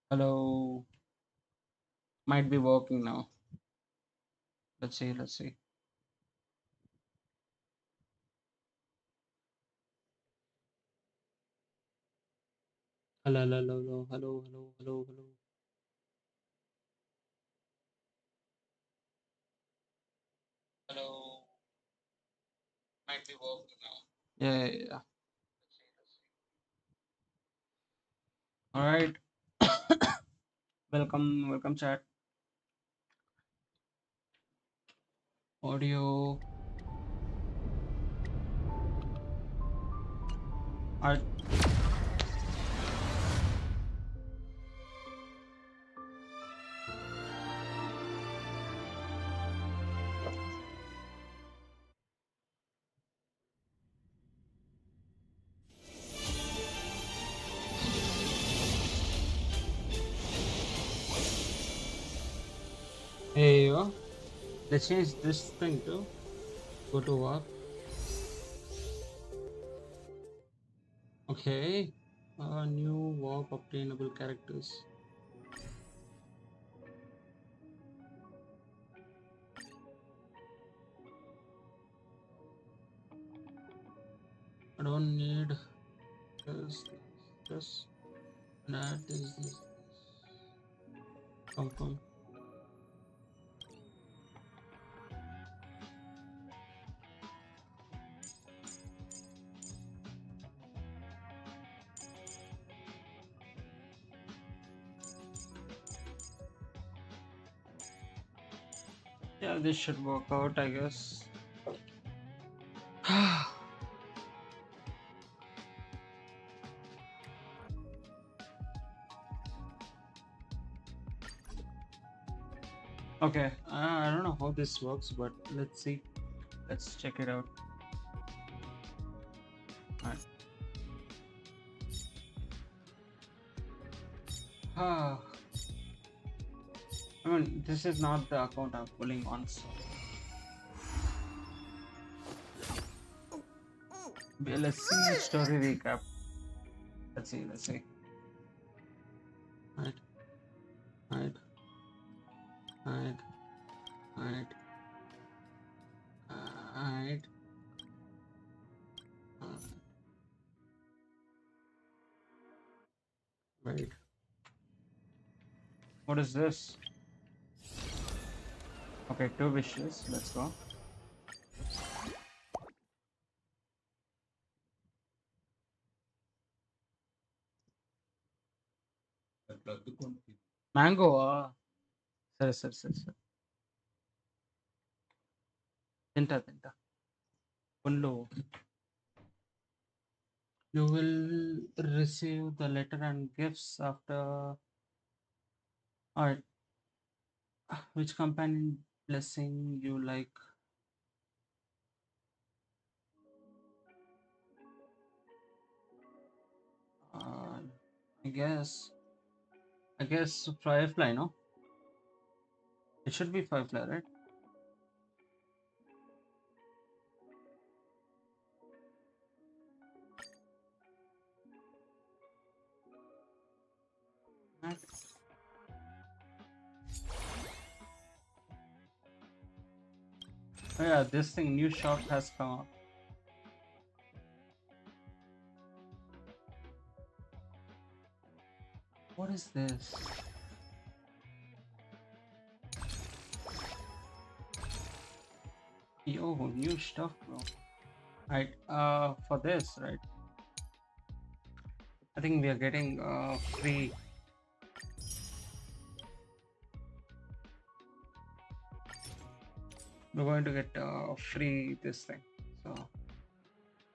Hello, might be working now. Let's see. Hello, hello, hello, hello, hello, hello, hello. Hello, might be working now. Yeah. All right. Welcome, chat. Audio. All right. Hey, yo. Let's change this thing too. Go to work. Okay. New work obtainable characters. I don't need this, that, this. Come. Yeah, this should work out, I guess. Okay, I don't know how this works, but let's see. Let's check it out. Alright. Ah, I mean, this is not the account I'm pulling on, so let's see story recap. Let's see. Right, right, right, right, right. Wait, what is this? Okay, two wishes. Let's go. Mango. సరే. తింటా. Pundu. You will receive the letter and gifts after. Alright. Which companion blessing you like? Uh, I guess. I guess Firefly, no? It should be Firefly, right? Right. Oh yeah, this thing, new shop has come up. What is this? Yo, new stuff, bro. Right, for this, right? I think we are getting free. We're going to get free this thing. So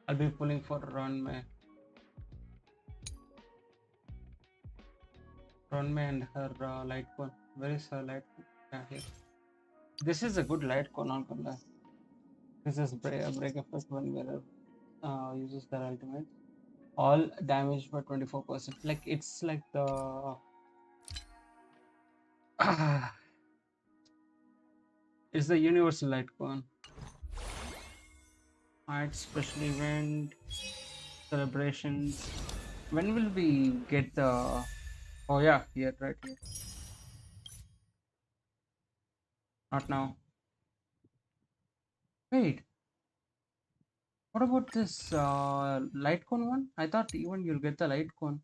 I'll be pulling for Runme and her Litecoin. Where is her Litecoin? Yeah, here. This is a good Litecoin, not gonna lie. This is break effect when wearer uses their ultimate. All damage by 24%. Like it's like the it's the universal Litecoin. Alright, special event celebrations. When will we get the Oh yeah, here, right here. Not now. Wait, what about this light cone one? I thought even you'll get the light cone.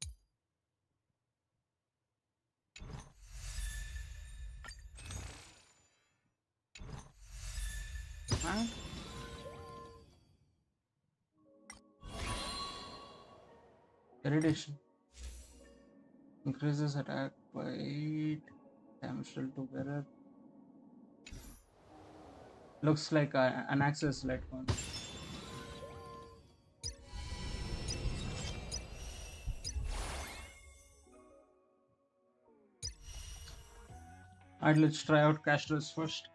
Huh? Irradiation. Increases attack by 8. Damage dealt to bearer. Looks like an access light cone. Alright, let's try out Castorice first.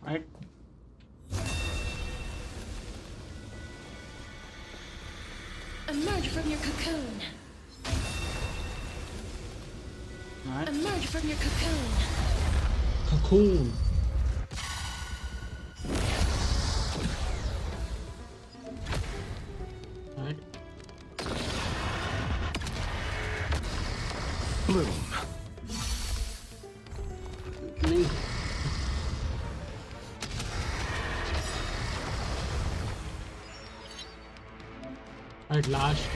Right? Emerge from your cocoon. Right. Emerge from your cocoon. Cocoon. Right. Bloom. At last.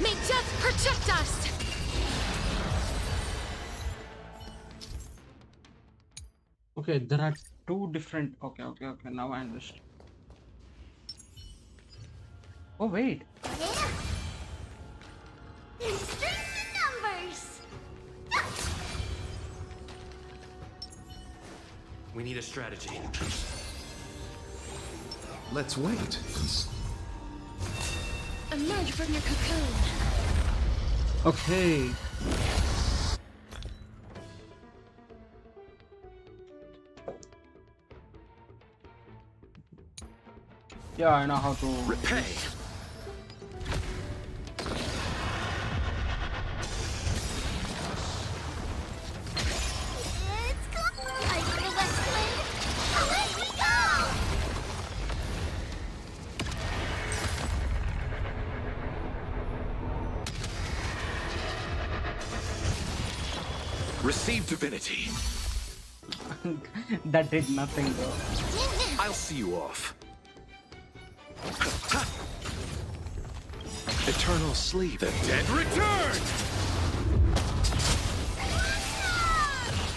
May death protect us! Okay, there are two different. Okay. Now I understand. Oh wait. Yeah. There's strength in numbers! We need a strategy. Let's wait. Emerge from your cocoon. Okay. Yeah, I know how to Repay. It's cool! Are you the West Wind? Away we go! Receive divinity. that did nothing though. I'll see you off. Eternal sleep. The dead return!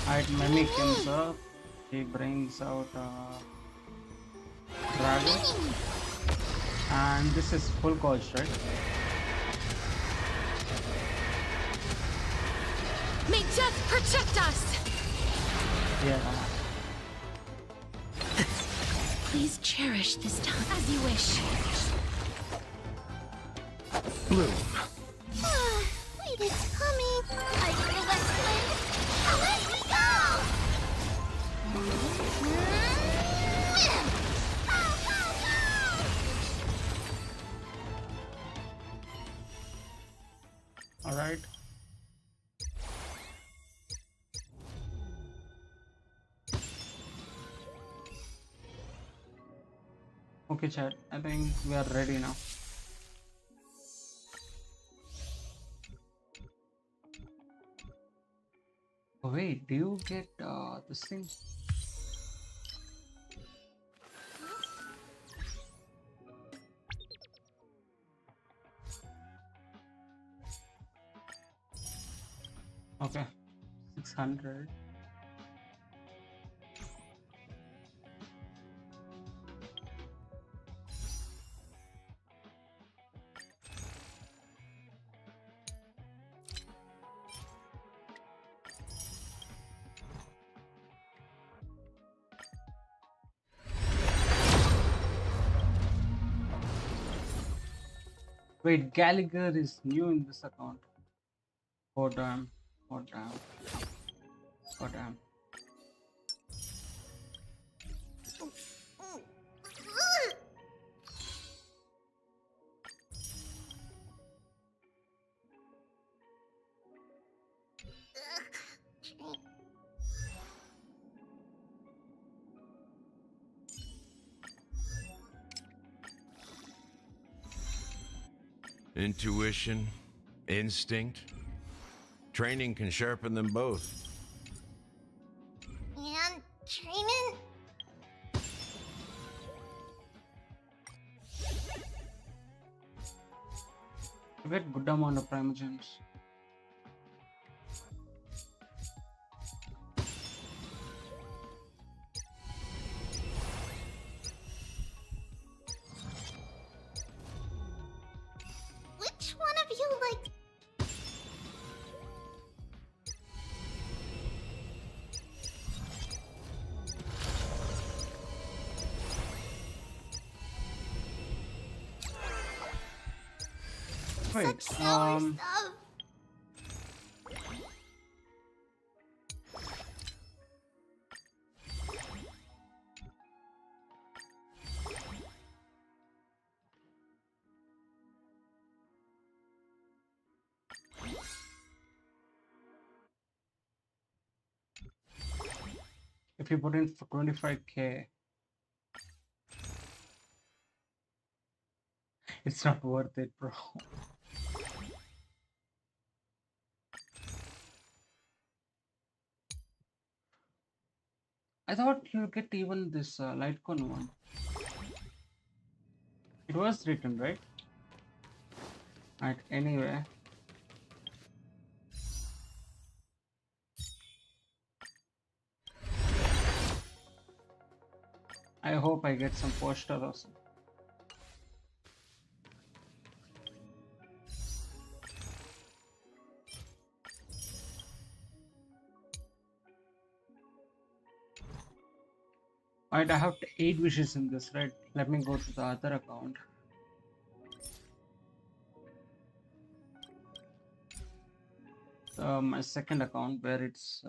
Alright, Mimic comes up. He brings out Dragon. And this is full cost, right? May death protect us! Yeah. Please cherish this time as you wish. Bloom. Wait, it's coming. Are you the West Wind? Away we go! Alright. Okay, chat. I think we are ready now. Oh, wait, do you get this thing? Okay, 600. Wait, Gallagher is new in this account. Oh damn. Oh damn. Oh damn. Intuition, instinct. Training can sharpen them both. And training? You get good amount of primogens. Which one of you like? Wait, Such sour stuff. if you put in for 25k, it's not worth it, bro. I thought you'll get even this Litecoin one. It was written, right? Right, anyway. I hope I get some poster or something. Alright, I have 8 wishes in this, right? Let me go to the other account. My second account where it's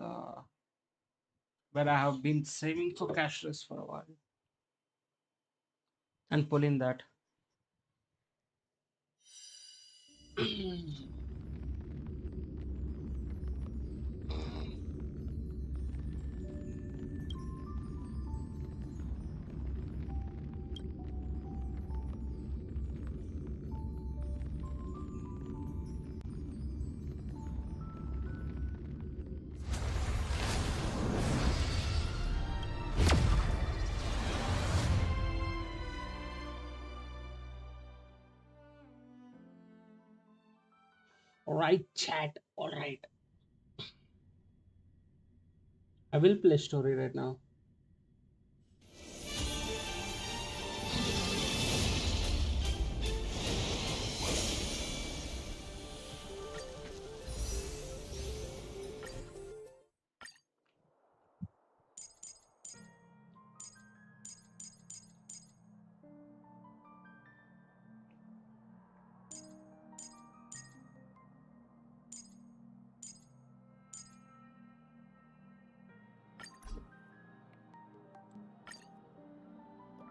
where I have been saving for cashless for a while and pull in that. Alright, chat. Alright. I will play story right now.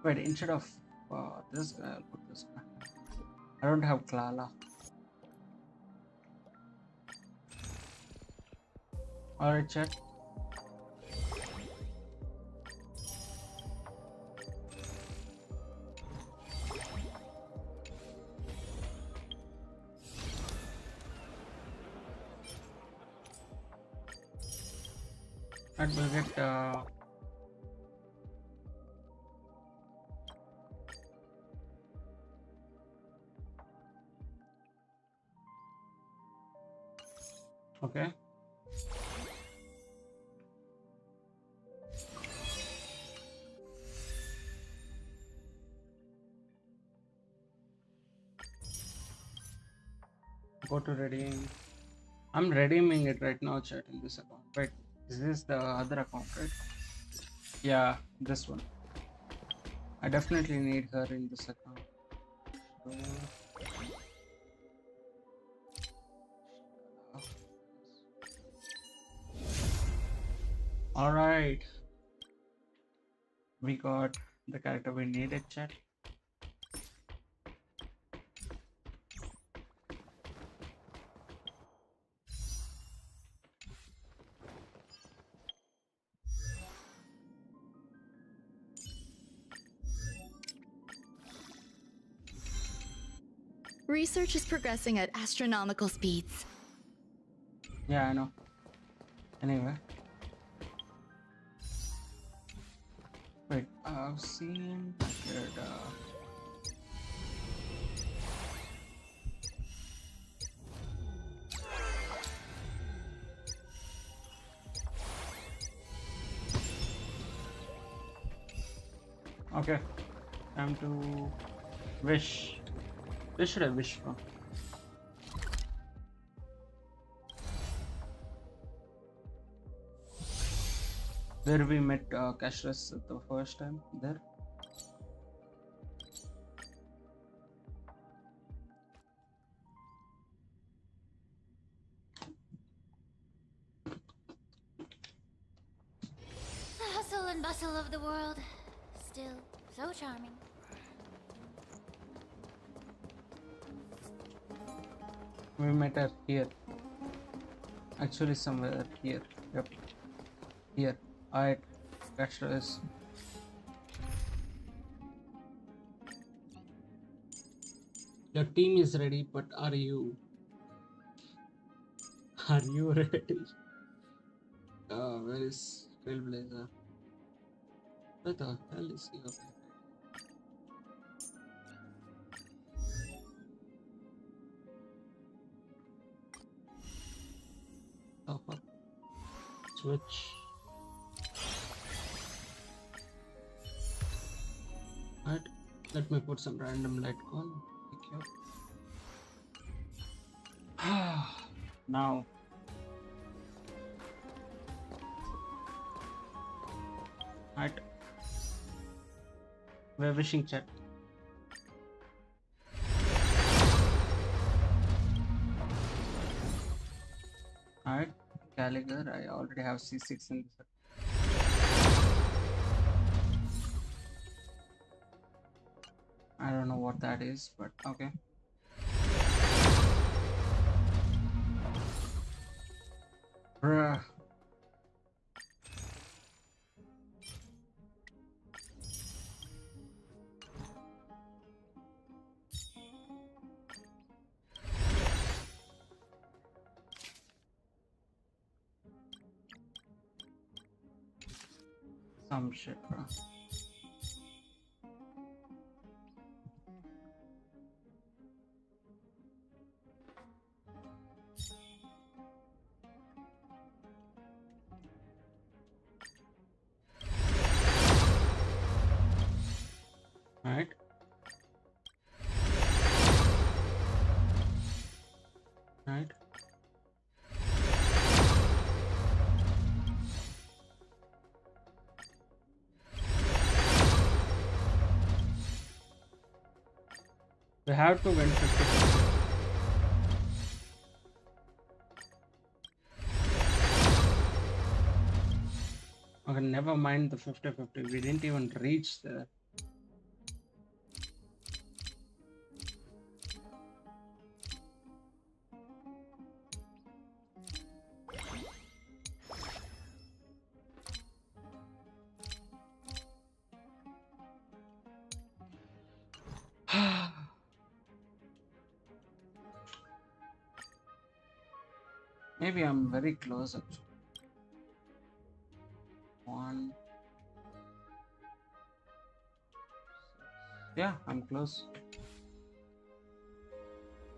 Wait, instead of this guy, I'll put this guy. I don't have Klala. Alright, chat. And we'll get okay. Go to redeem. I'm redeeming it right now, chat, in this account. Wait, is this the other account, right? Yeah, this one. I definitely need her in this account. Alright. We got the character we needed, chat. Research is progressing at astronomical speeds. Yeah, I know. Anyway. Wait, I've seen that. Okay, time to wish. Where should I wish from? Where we met Castorice the first time? There. The hustle and bustle of the world. Still so charming. We met her here. Actually, somewhere here. Yep. Here. Alright. Castorice. Your team is ready, but are you? Are you ready? Where is Trailblazer? Where the hell is he? Okay. Oh fuck. Switch. Alright. Let me put some random light on. Pick you up. Now. Alright. We're wishing chat. Alright. Gallagher, I already have C6 in this. I don't know what that is, but okay. Bruh. Some shit, bro. Alright. Right. We have to win 50. Okay, never mind the 50-50. We didn't even reach there. Maybe I'm very close actually. One. Yeah, I'm close.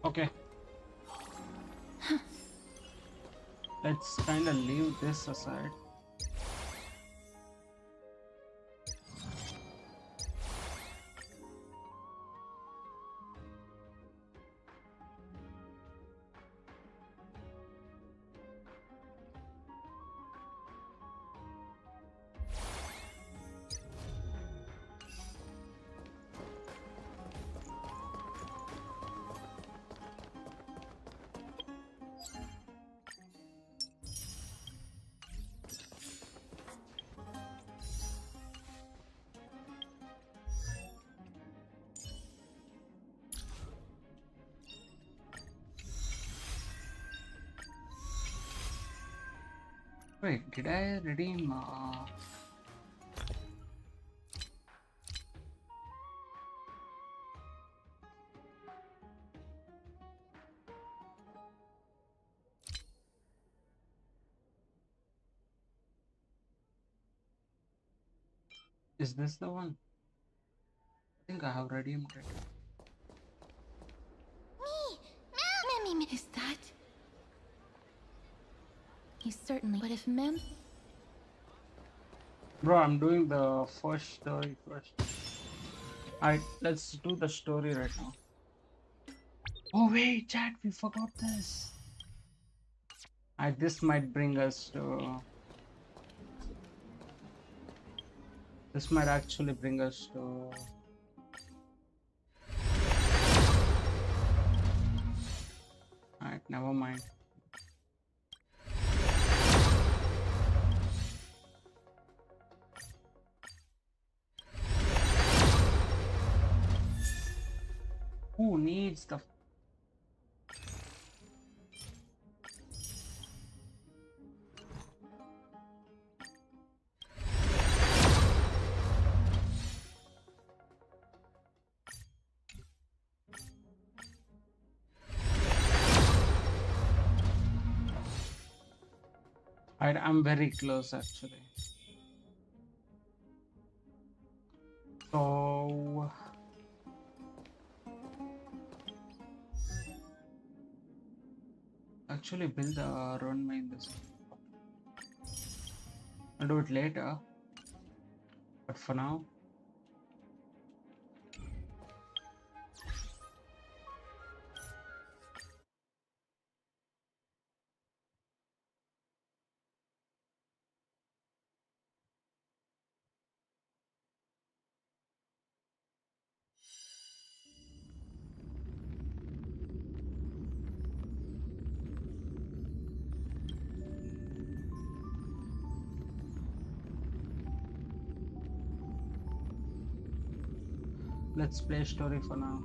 Okay. Let's kind of leave this aside. Wait, did I redeem? Is this the one? I think I have redeemed it. Me. Is that? He certainly. But if Mem. Bro, I'm doing the first story first. Alright, let's do the story right now. Oh wait, chat, we forgot this. This might bring us to. This might actually bring us to. Alright, never mind. Who needs the. Alright, I'm very close actually. So. Actually, build a runway in this. I'll do it later. But for now. Let's play story for now.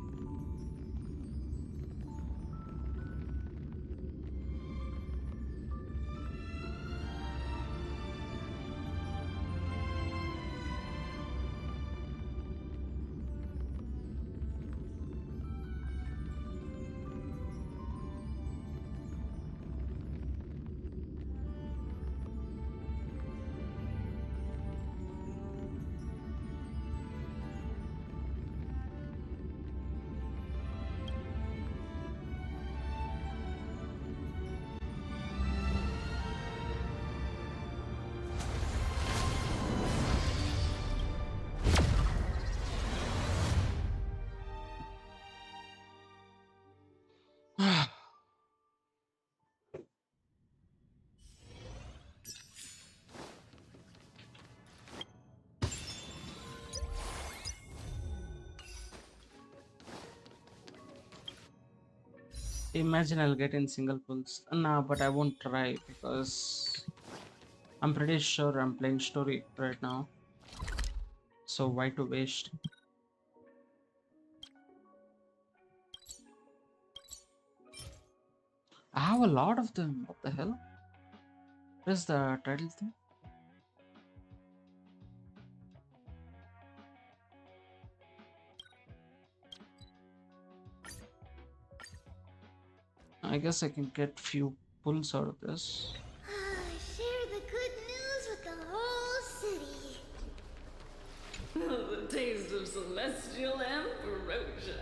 Imagine I'll get in single pulls. Nah, but I won't try because I'm pretty sure I'm playing story right now. So why to waste? I have a lot of them. What the hell? What is the title thing? I guess I can get few pulls out of this. Share the good news with the whole city. The taste of celestial ambrosia.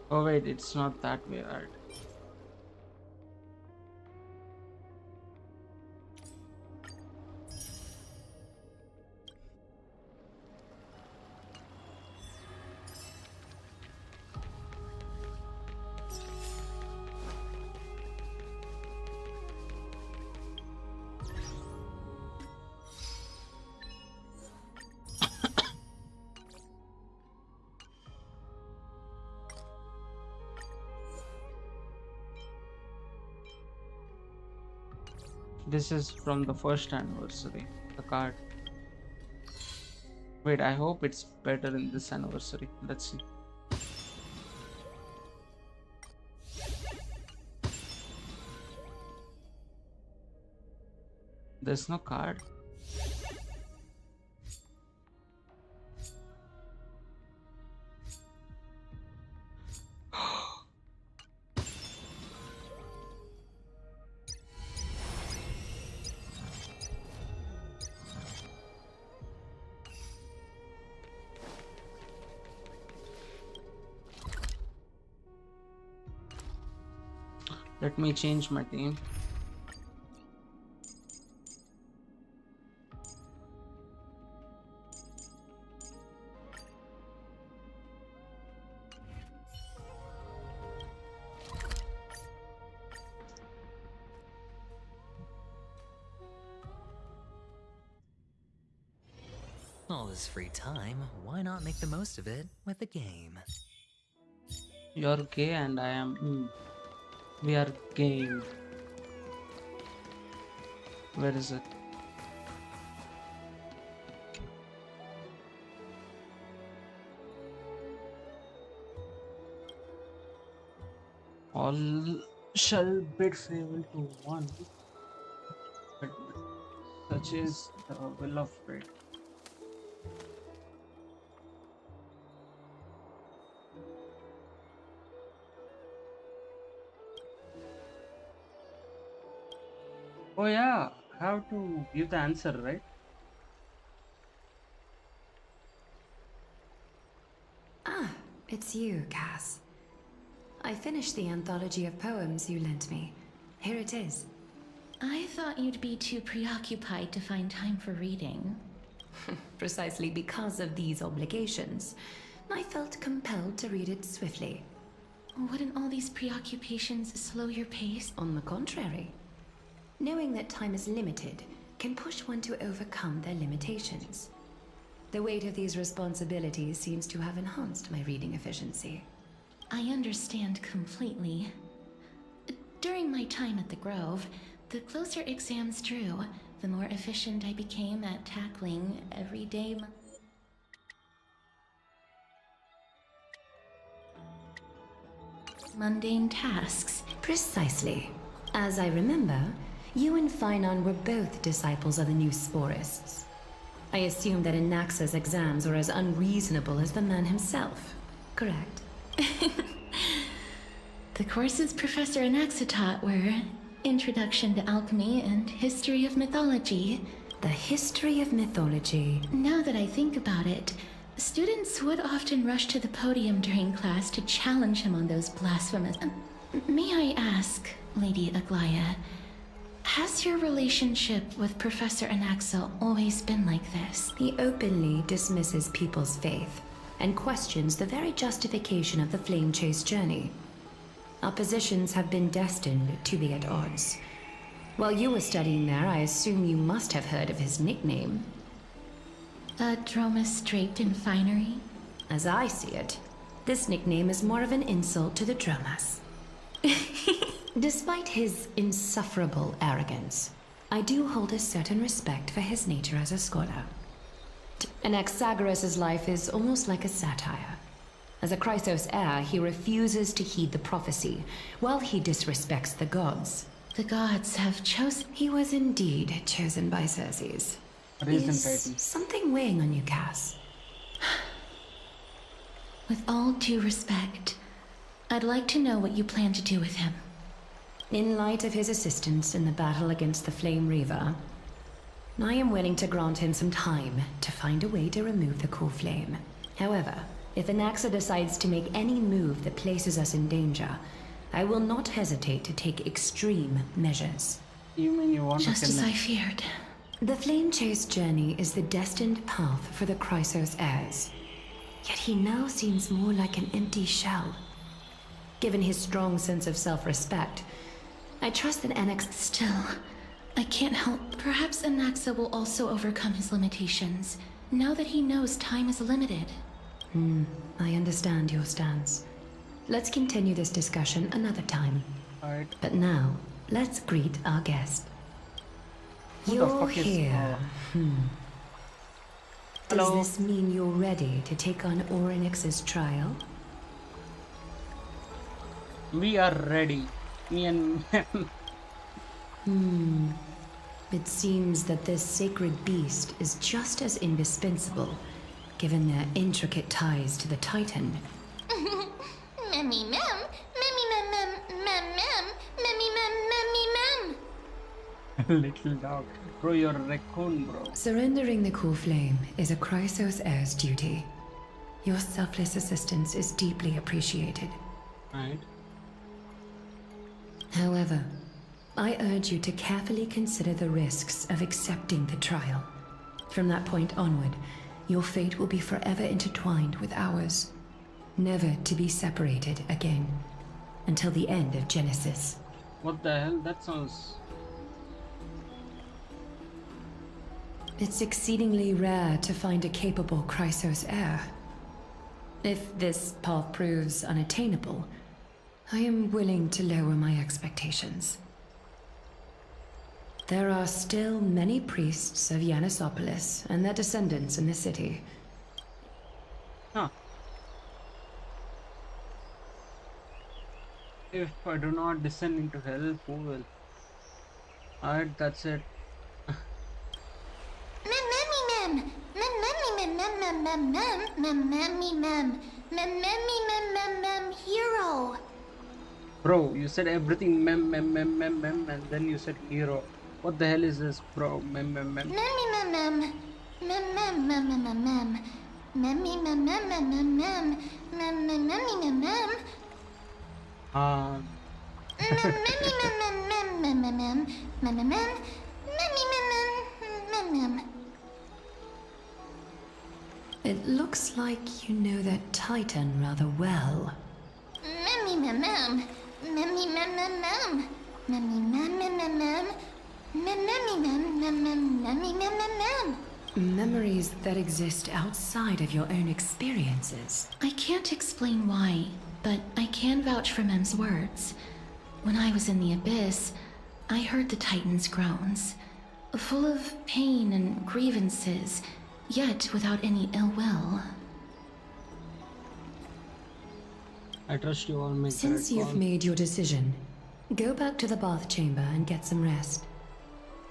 Oh wait, it's not that weird. This is from the first anniversary, the card. Wait, I hope it's better in this anniversary. Let's see. There's no card. Let me change my team. All this free time, why not make the most of it with a game? You're gay and I am. We are game. Where is it? All shall bid farewell to one, but such is the will of fate. Oh yeah, I have to give the answer, right? Ah, it's you, Cass. I finished the anthology of poems you lent me. Here it is. I thought you'd be too preoccupied to find time for reading. Precisely because of these obligations, I felt compelled to read it swiftly. Wouldn't all these preoccupations slow your pace? On the contrary, knowing that time is limited can push one to overcome their limitations. The weight of these responsibilities seems to have enhanced my reading efficiency. I understand completely. During my time at the Grove, the closer exams drew, the more efficient I became at tackling everyday mundane tasks. Precisely. As I remember, you and Finon were both disciples of the new Sporists. I assume that Anaxa's exams were as unreasonable as the man himself, correct? The courses Professor Anaxa taught were Introduction to Alchemy and History of Mythology. The history of mythology. Now that I think about it, students would often rush to the podium during class to challenge him on those blasphemous... May I ask, Lady Aglaya, has your relationship with Professor Anaxa always been like this? He openly dismisses people's faith and questions the very justification of the Flame Chase journey. Our positions have been destined to be at odds. While you were studying there, I assume you must have heard of his nickname. A Dromus draped in finery? As I see it, this nickname is more of an insult to the Dromas. Despite his insufferable arrogance, I do hold a certain respect for his nature as a scholar. Anaxagoras' life is almost like a satire. As a Chrysos heir, he refuses to heed the prophecy, while he disrespects the gods. The gods have chosen... He was indeed chosen by Circes. Is something weighing on you, Cass? With all due respect, I'd like to know what you plan to do with him. In light of his assistance in the battle against the Flame Reaver, I am willing to grant him some time to find a way to remove the core flame. However, if Anaxa decides to make any move that places us in danger, I will not hesitate to take extreme measures. You mean you want Just to kill as him? I feared. The Flame Chase journey is the destined path for the Chrysos heirs. Yet he now seems more like an empty shell. Given his strong sense of self-respect, I trust that Anax... Still, I can't help. Perhaps Anaxa will also overcome his limitations, now that he knows time is limited. I understand your stance. Let's continue this discussion another time. Alright. But now, let's greet our guest. Who the You're fuck is- here. Does Hello. this mean you're ready to take on Orynyx's trial? We are ready. Me and It seems that this sacred beast is just as indispensable, given their intricate ties to the Titan. Memmy mem, memmy mem mem mem mem, memmy mem memmy mem. little dog. Bro, you're a raccoon, bro. Surrendering the core flame is a Chrysos heir's duty. Your selfless assistance is deeply appreciated. Right. However, I urge you to carefully consider the risks of accepting the trial. From that point onward, your fate will be forever intertwined with ours, never to be separated again, until the end of Genesis. What the hell? That sounds... It's exceedingly rare to find a capable Chrysos heir. If this path proves unattainable, I am willing to lower my expectations. There are still many priests of Yanisopolis and their descendants in the city. Huh. If I do not descend into hell, who will? Alright, that's it. Hero. Bro, you said everything mem, and then you said hero. What the hell is this, bro? Mem. It looks like you know that Titan rather well. Memories that exist outside of your own experiences. I can't explain why, but I can vouch for Mem's words. When I was in the abyss, I heard the Titan's groans, full of pain and grievances, yet without any ill will. I trust you all make the Since right you've call. made your decision, go back to the bath chamber and get some rest.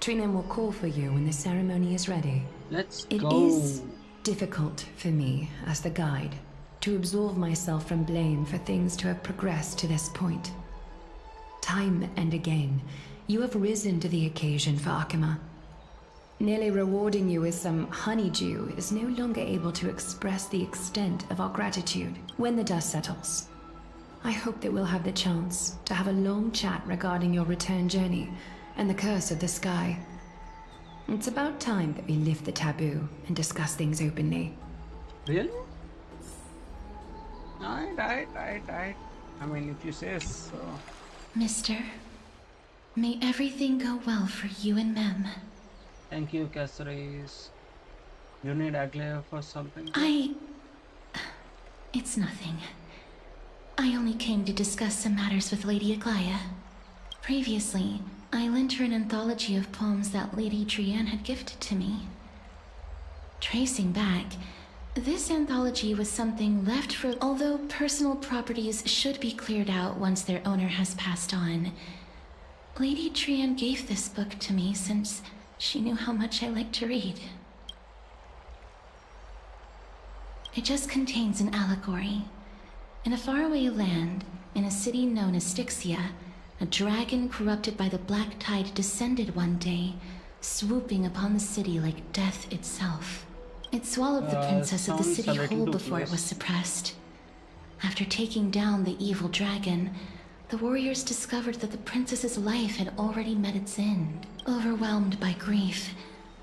Trinem will call for you when the ceremony is ready. Let's It go. is difficult for me, as the guide, to absolve myself from blame for things to have progressed to this point. Time and again, you have risen to the occasion for Akima. Nearly rewarding you with some honeydew is no longer able to express the extent of our gratitude. When the dust settles, I hope that we'll have the chance to have a long chat regarding your return journey and the curse of the sky. It's about time that we lift the taboo and discuss things openly. Really? Alright. I mean, if you say so. Mister, may everything go well for you and Mem. Thank you, Castorice. You need Aglaia for something? It's nothing. I only came to discuss some matters with Lady Aglaia. Previously, I lent her an anthology of poems that Lady Trianne had gifted to me. Tracing back, this anthology was something left for... Although personal properties should be cleared out once their owner has passed on, Lady Trianne gave this book to me since she knew how much I liked to read. It just contains an allegory. In a faraway land, in a city known as Styxia, a dragon corrupted by the black tide descended one day, swooping upon the city like death itself. It swallowed the princess of the sounds a city little whole too before it close. was suppressed. After taking down the evil dragon, the warriors discovered that the princess's life had already met its end. Overwhelmed by grief,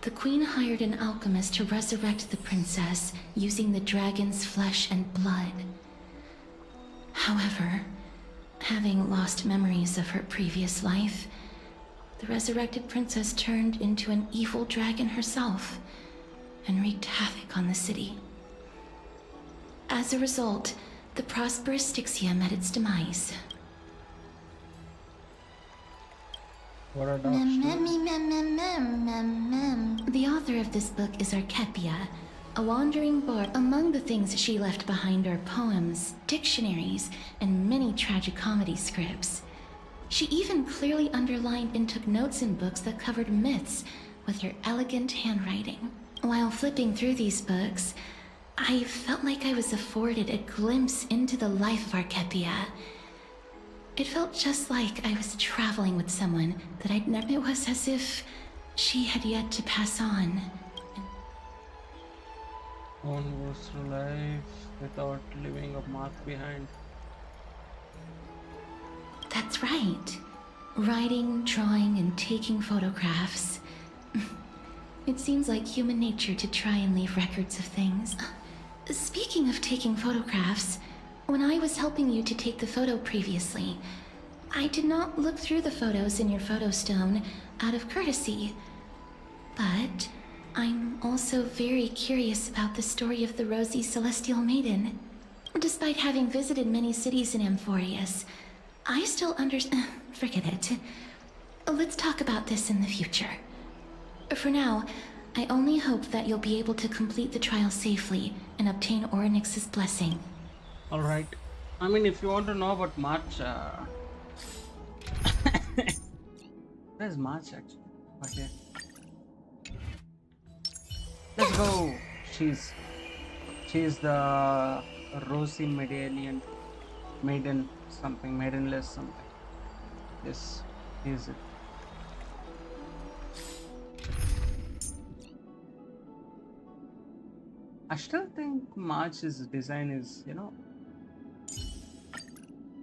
the queen hired an alchemist to resurrect the princess using the dragon's flesh and blood. However, having lost memories of her previous life, the resurrected princess turned into an evil dragon herself and wreaked havoc on the city. As a result, the prosperous Styxia met its demise. What a dark story. The author of this book is Archepia, a wandering bard. Among the things she left behind are poems, dictionaries, and many tragicomedy scripts. She even clearly underlined and took notes in books that covered myths with her elegant handwriting. While flipping through these books, I felt like I was afforded a glimpse into the life of Archepia. It felt just like I was traveling with someone that I'd never... It was as if she had yet to pass on. One goes through life without leaving a mark behind. That's right. Writing, drawing, and taking photographs. It seems like human nature to try and leave records of things. Speaking of taking photographs, when I was helping you to take the photo previously, I did not look through the photos in your photo stone out of courtesy. But I'm also very curious about the story of the Rosy Celestial Maiden. Despite having visited many cities in Amphorius, I still forget it. Let's talk about this in the future. For now, I only hope that you'll be able to complete the trial safely and obtain Orynyx's blessing. Alright. I mean, if you want to know about March, where's March actually? Okay. Let's go. She's the Rosy Medallion Maiden something, Maidenless something. Yes, here's it. I still think March's design is, you know.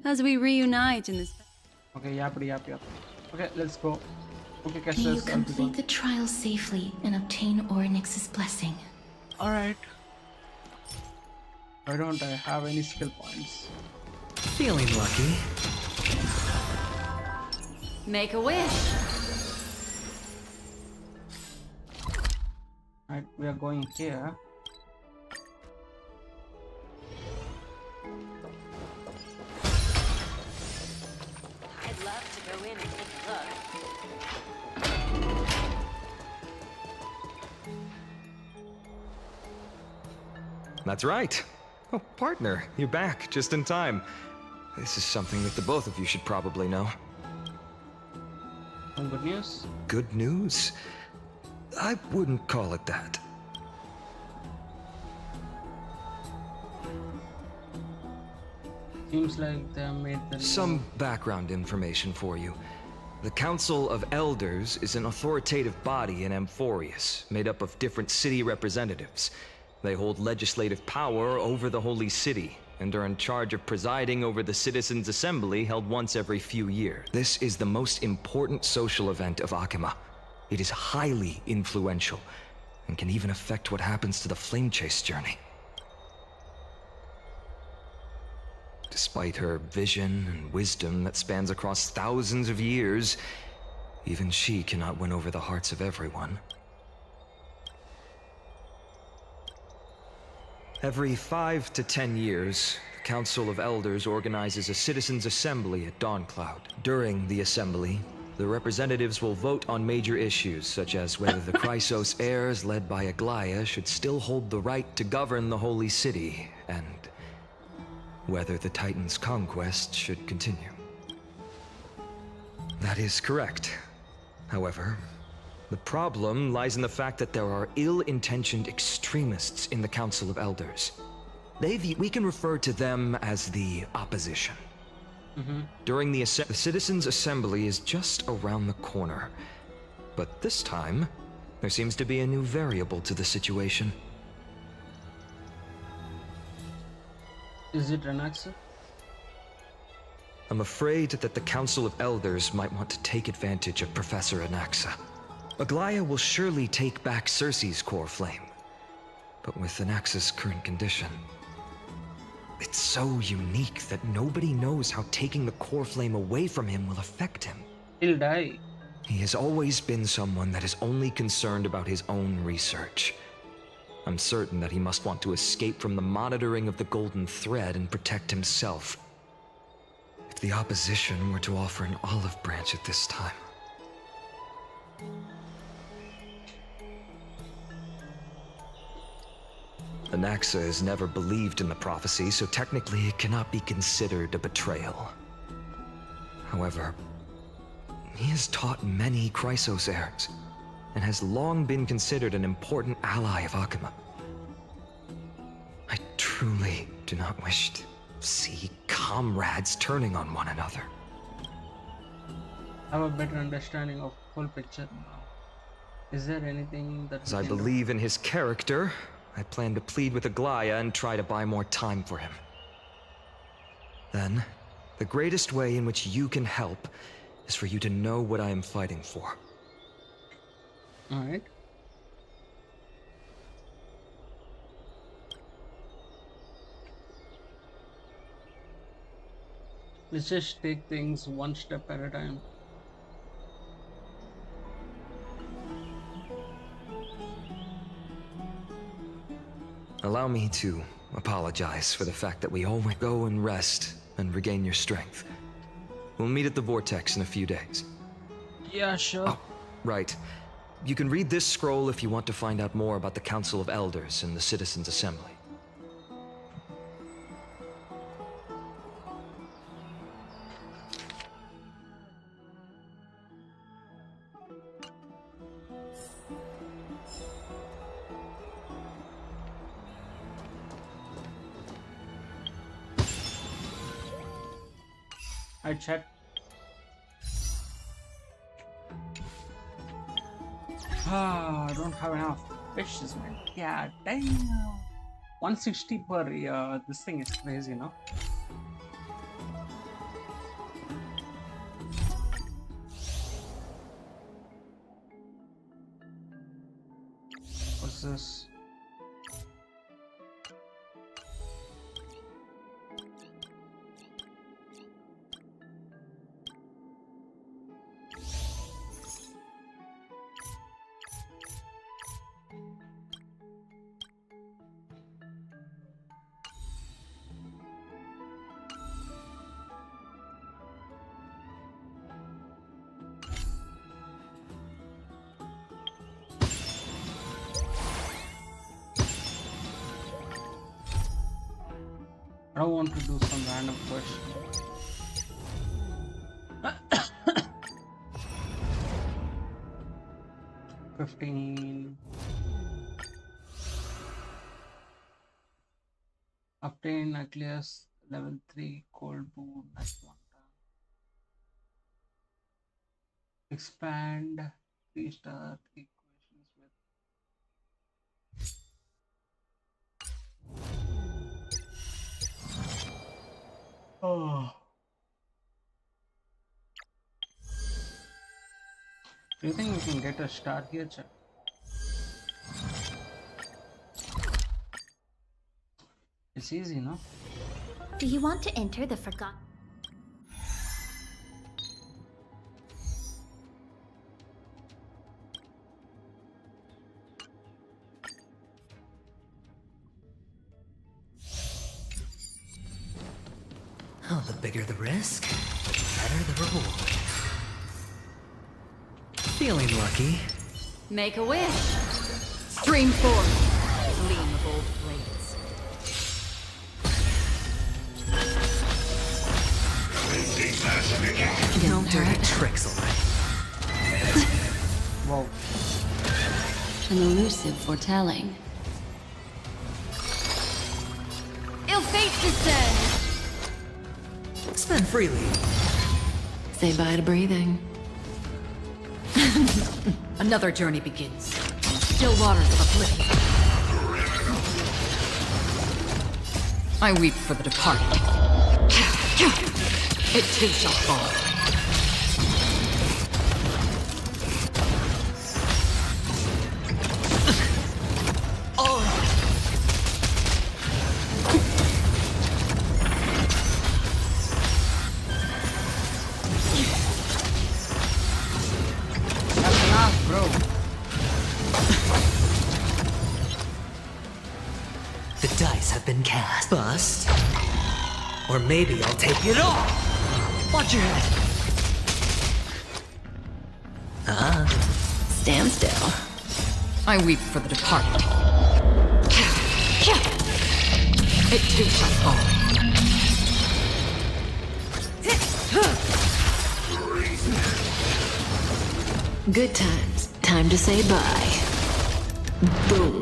As we reunite in this. Okay, yap. Okay, let's go. Okay, May you Castorice, I'll be complete going. the trial safely and obtain Orynyx's blessing. Alright. Why don't I have any skill points? Feeling lucky. Make a wish. Right, we are going here. I'd love to go in and take a look. That's right. Oh, partner, you're back just in time. This is something that the both of you should probably know. Some good news. Good news? I wouldn't call it that. Seems like they made the Some background information for you. The Council of Elders is an authoritative body in Amphorius, made up of different city representatives. They hold legislative power over the Holy City, and are in charge of presiding over the Citizens' Assembly held once every few years. This is the most important social event of Akima. It is highly influential, and can even affect what happens to the Flame Chase journey. Despite her vision and wisdom that spans across thousands of years, even she cannot win over the hearts of everyone. Every 5 to 10 years, the Council of Elders organizes a Citizens' Assembly at Dawncloud. During the assembly, the representatives will vote on major issues, such as whether the Chrysos heirs led by Aglaya should still hold the right to govern the Holy City, and whether the Titan's conquest should continue. That is correct. However, the problem lies in the fact that there are ill-intentioned extremists in the Council of Elders. We can refer to them as the opposition. During the Citizens' Assembly is just around the corner. But this time, there seems to be a new variable to the situation. Is it Renaxa? I'm afraid that the Council of Elders might want to take advantage of Professor Anaxa. Aglaya will surely take back Circe's core flame. But with Anaxa's current condition, it's so unique that nobody knows how taking the core flame away from him will affect him. He'll die. He has always been someone that is only concerned about his own research. I'm certain that he must want to escape from the monitoring of the Golden Thread and protect himself. If the opposition were to offer an olive branch at this time. Anaxa has never believed in the prophecy, so technically it cannot be considered a betrayal. However, he has taught many Chrysos heirs, and has long been considered an important ally of Akima. I truly do not wish to see comrades turning on one another. I have a better understanding of full picture now. Is there anything that As we I can do? believe in his character, I plan to plead with Aglaya and try to buy more time for him. Then, the greatest way in which you can help is for you to know what I am fighting for. Alright. Let's just take things one step at a time. Allow me to apologize for the fact that we always go and rest and regain your strength. We'll meet at the Vortex in a few days. Yeah, sure. Oh, right. You can read this scroll if you want to find out more about the Council of Elders and the Citizens' Assembly. I checked. I don't have enough fishes, man. Yeah, damn. 160 per year. This thing is crazy, no? What's this? I don't want to do some random question. 15. Obtain nucleus level 3 cold boon at one time. Expand 3-star equations with Do you think we can get a star here, chat? It's easy, no? Do you want to enter the forgotten? Oh, the bigger the risk, the better the reward. Feeling lucky. Make a wish. Stream forth. Gleam of old blades. No dirty tricks, alright. Wow. An elusive foretelling. Ill fate descend. Spend freely. Say bye to breathing. Another journey begins. Still waters of oblivion. I weep for the departed. It too shall fall. The dice have been cast. Bust. Or maybe I'll take it all. Watch your head. Stand still. I weep for the departed. It too shall fall. Good times. Time to say bye. Boom.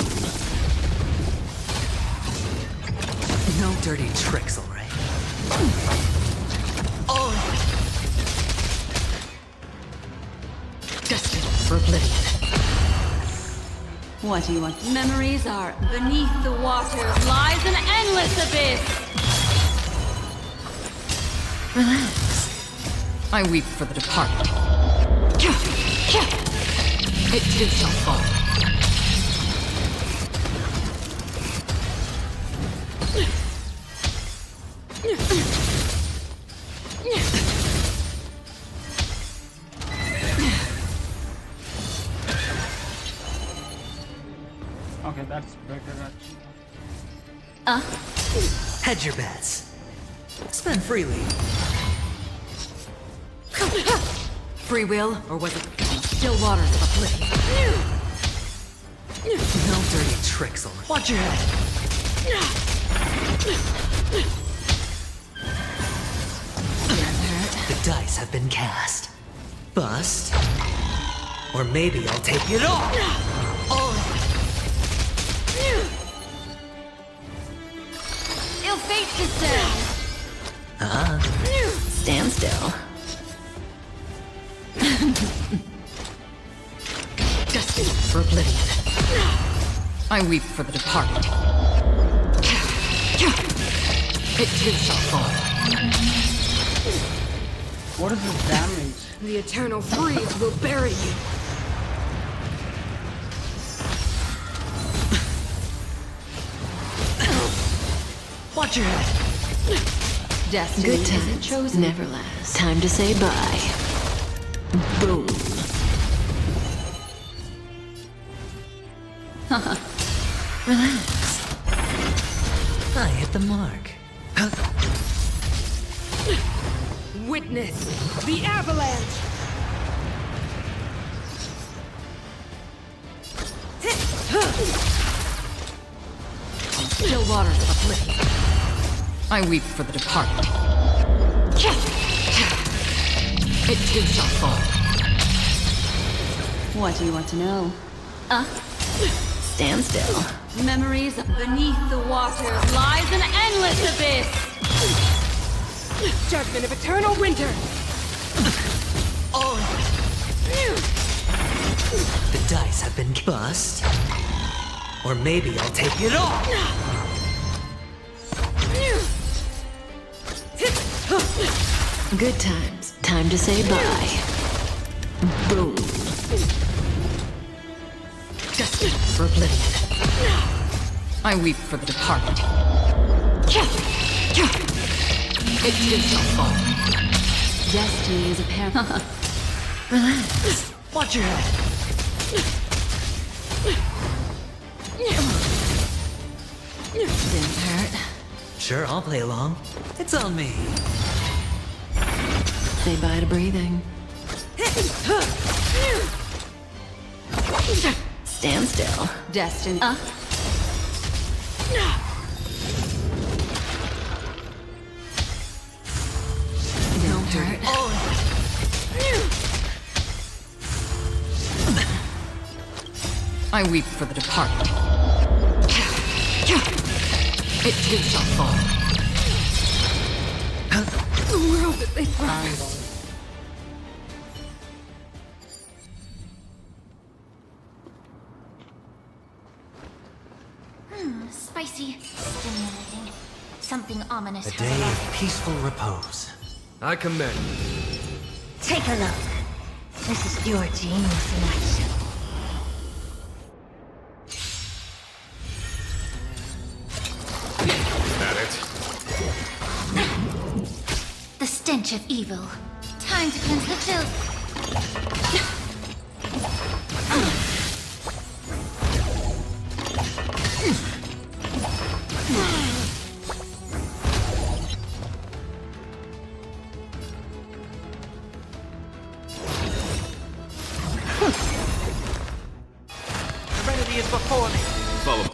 No dirty tricks, alright? Destined for oblivion. What do you want? Memories are beneath the water lies an endless abyss. Relax. I weep for the departed. It too shall fall. Okay, that's better actually. Hedge your bets. Spend freely. Free will, or was it still waters of oblivion? No dirty tricks on. Watch your head. The dice have been cast. Bust. Or maybe I'll take it all. Ill fate descends. Stand still. Destined for oblivion. I weep for the departed. It too shall fall. What is this damage? The eternal freeze will bury you. Watch your head. Destiny Good isn't times chosen. never last. Time to say bye. Boom. Relax. I hit the mark. Witness the avalanche. Still waters of oblivion. I weep for the departed. It too shall fall. What do you want to know? Stand still. Memories beneath the water lies an endless abyss. Judgment of eternal winter. The dice have been bust. Or maybe I'll take it all. Good times. Time to say bye. Boom. Destined for oblivion. I weep for the departed. It too shall fall. Destiny is a pair. Relax. Watch your head. Didn't hurt. Sure, I'll play along. It's on me. Say bye to breathing. Stand still. Destiny. Don't hurt. I weep for the departed. It too shall fall. The world that they brought. Spicy, stimulating. Something ominous A has day arrived. of peaceful repose. I commend. Take a look. This is pure genius in action. That it? The stench of evil. Time to cleanse the filth. Serenity is before me. Follow.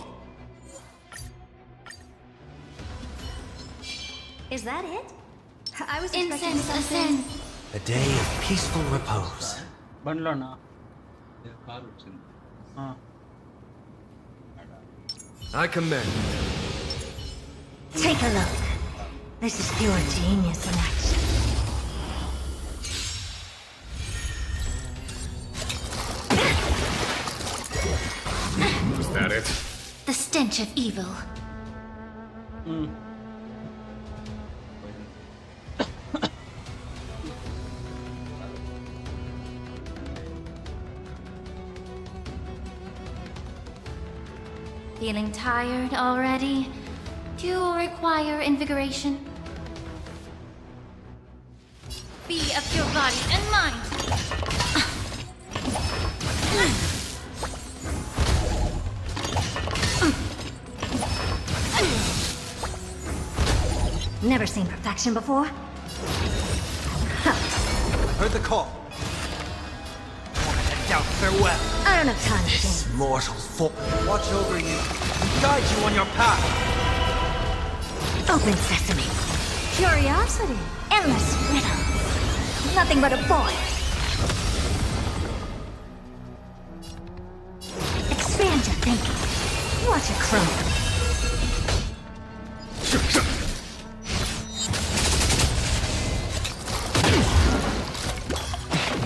Is that it? I was expecting something. A day of peaceful repose. బండ్లోనా I commend. Take a look. This is pure genius in action. Is that it? The stench of evil. Feeling tired already? Do you require invigoration? Be of your body and mind! Never seen perfection before? Heard the call. Head down, farewell. I don't have time for This games. mortal foe. Watch over you and guide you on your path. Open sesame. Curiosity. Endless riddle. Nothing but a void. Expand your thinking. Watch it crumble.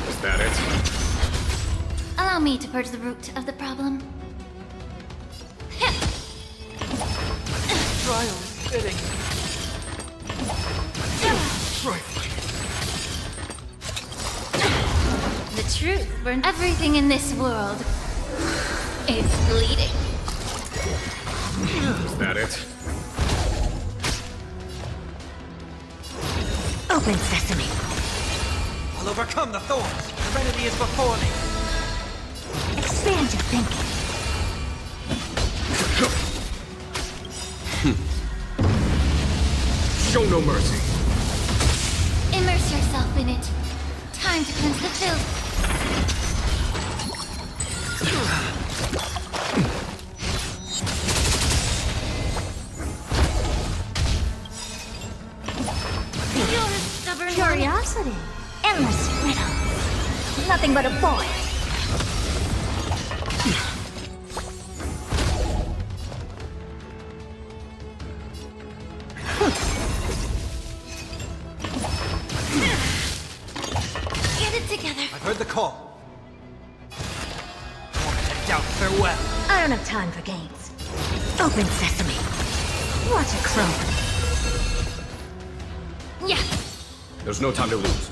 Is that it? Allow me to purge the root of the problem. Trials fitting. The truth burns everything in this world. It's bleeding. Is that it? Open sesame. I'll overcome the thorns. Serenity is before me. Expand your thinking. Show no mercy. Immerse yourself in it. Time to cleanse the filth. You're a stubborn Curiosity. Endless riddle. Nothing but a void. Get it together. I've heard the call. Head down, farewell. I don't have time for games. Open sesame. Watch it crumble. Yeah. There's no time to lose.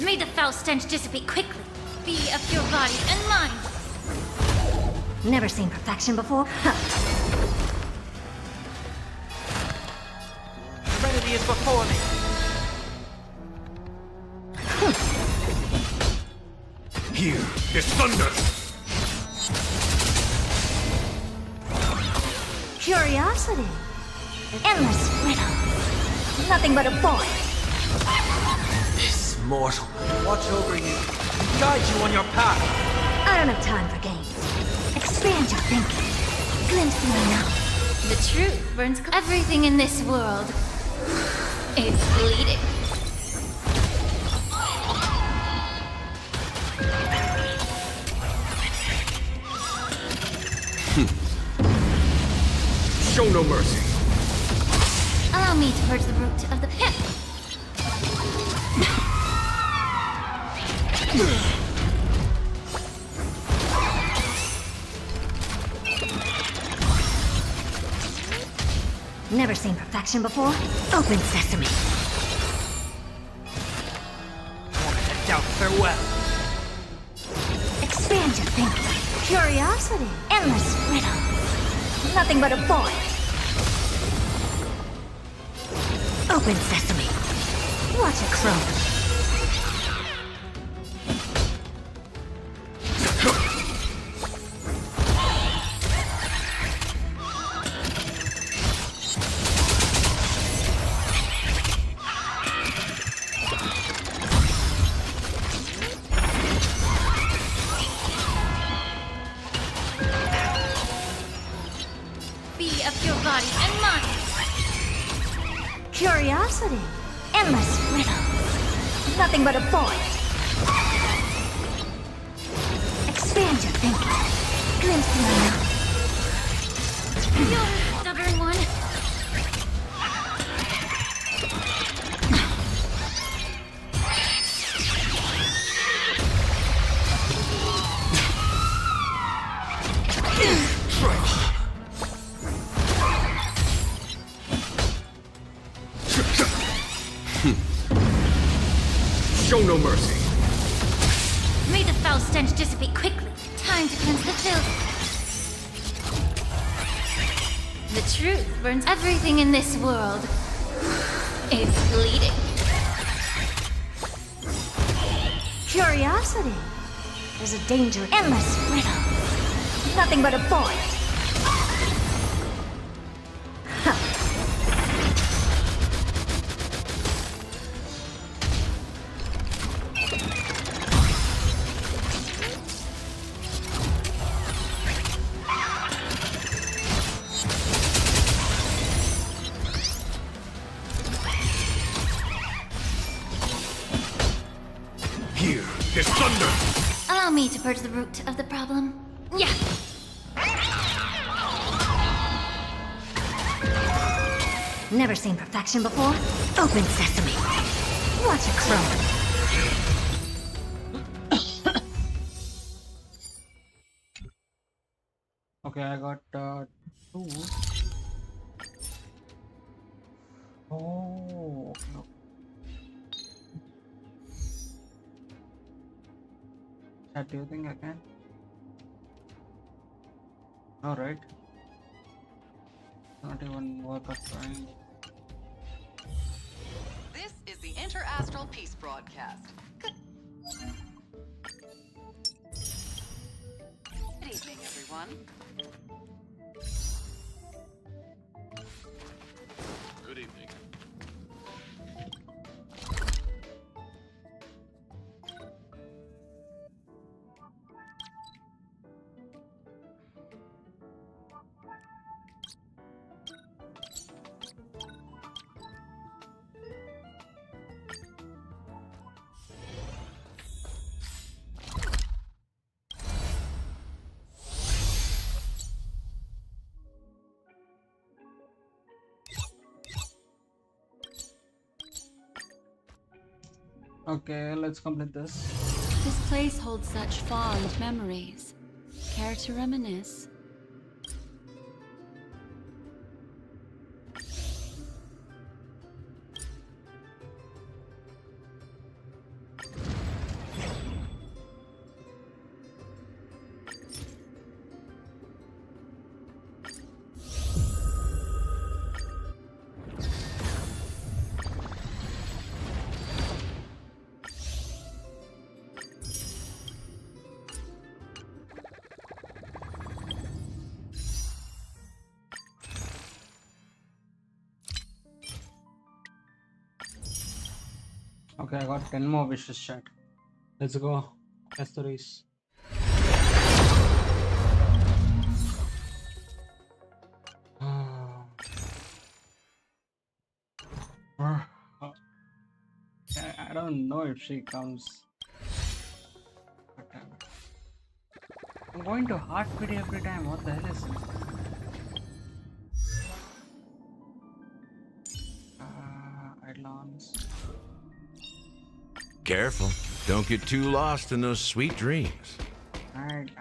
May the foul stench dissipate quickly. Be of your body and mind. Never seen perfection before? Serenity is before me. Here is thunder. Curiosity. Endless riddle. Nothing but a void. This mortal. Watch over you and guide you on your path. I don't have time for games. Expand your thinking. Glimpse through my now. The truth burns everything in this world. It's bleeding. Show no mercy. Allow me to purge the root of the pit. Never seen perfection before? Open sesame. Head down, farewell. Expand your thinking. Curiosity. Endless riddle. Nothing but a void. Open sesame. Watch it crumble. Be of your body and mind. Curiosity. Endless riddle. Nothing but a void. Expand your thinking. Glimpse through my now. You're a stubborn one. Show no no mercy. May the foul stench dissipate quickly. Time to cleanse the filth. The truth burns everything in this world. It's bleeding. Curiosity. There's a danger, endless riddle. Nothing but a void. Here, there's thunder. Allow me to purge the root of the problem. Yeah. Never seen perfection before? Open sesame. Watch it crumble. Okay, I got 2. Oh, okay. Chat, do you think I can? Alright. Not even worth of trying. This is the Inter-Astral Peace Broadcast. Good evening, everyone. Good evening. Okay, let's complete this. This place holds such fond memories. Care to reminisce? Okay, I got 10 more wishes, chat. Let's go. Castorice. I don't know if she comes. Whatever. I'm going to hard pity every time. What the hell is this? Idlons. Careful. Don't get too lost in those sweet dreams. Alright.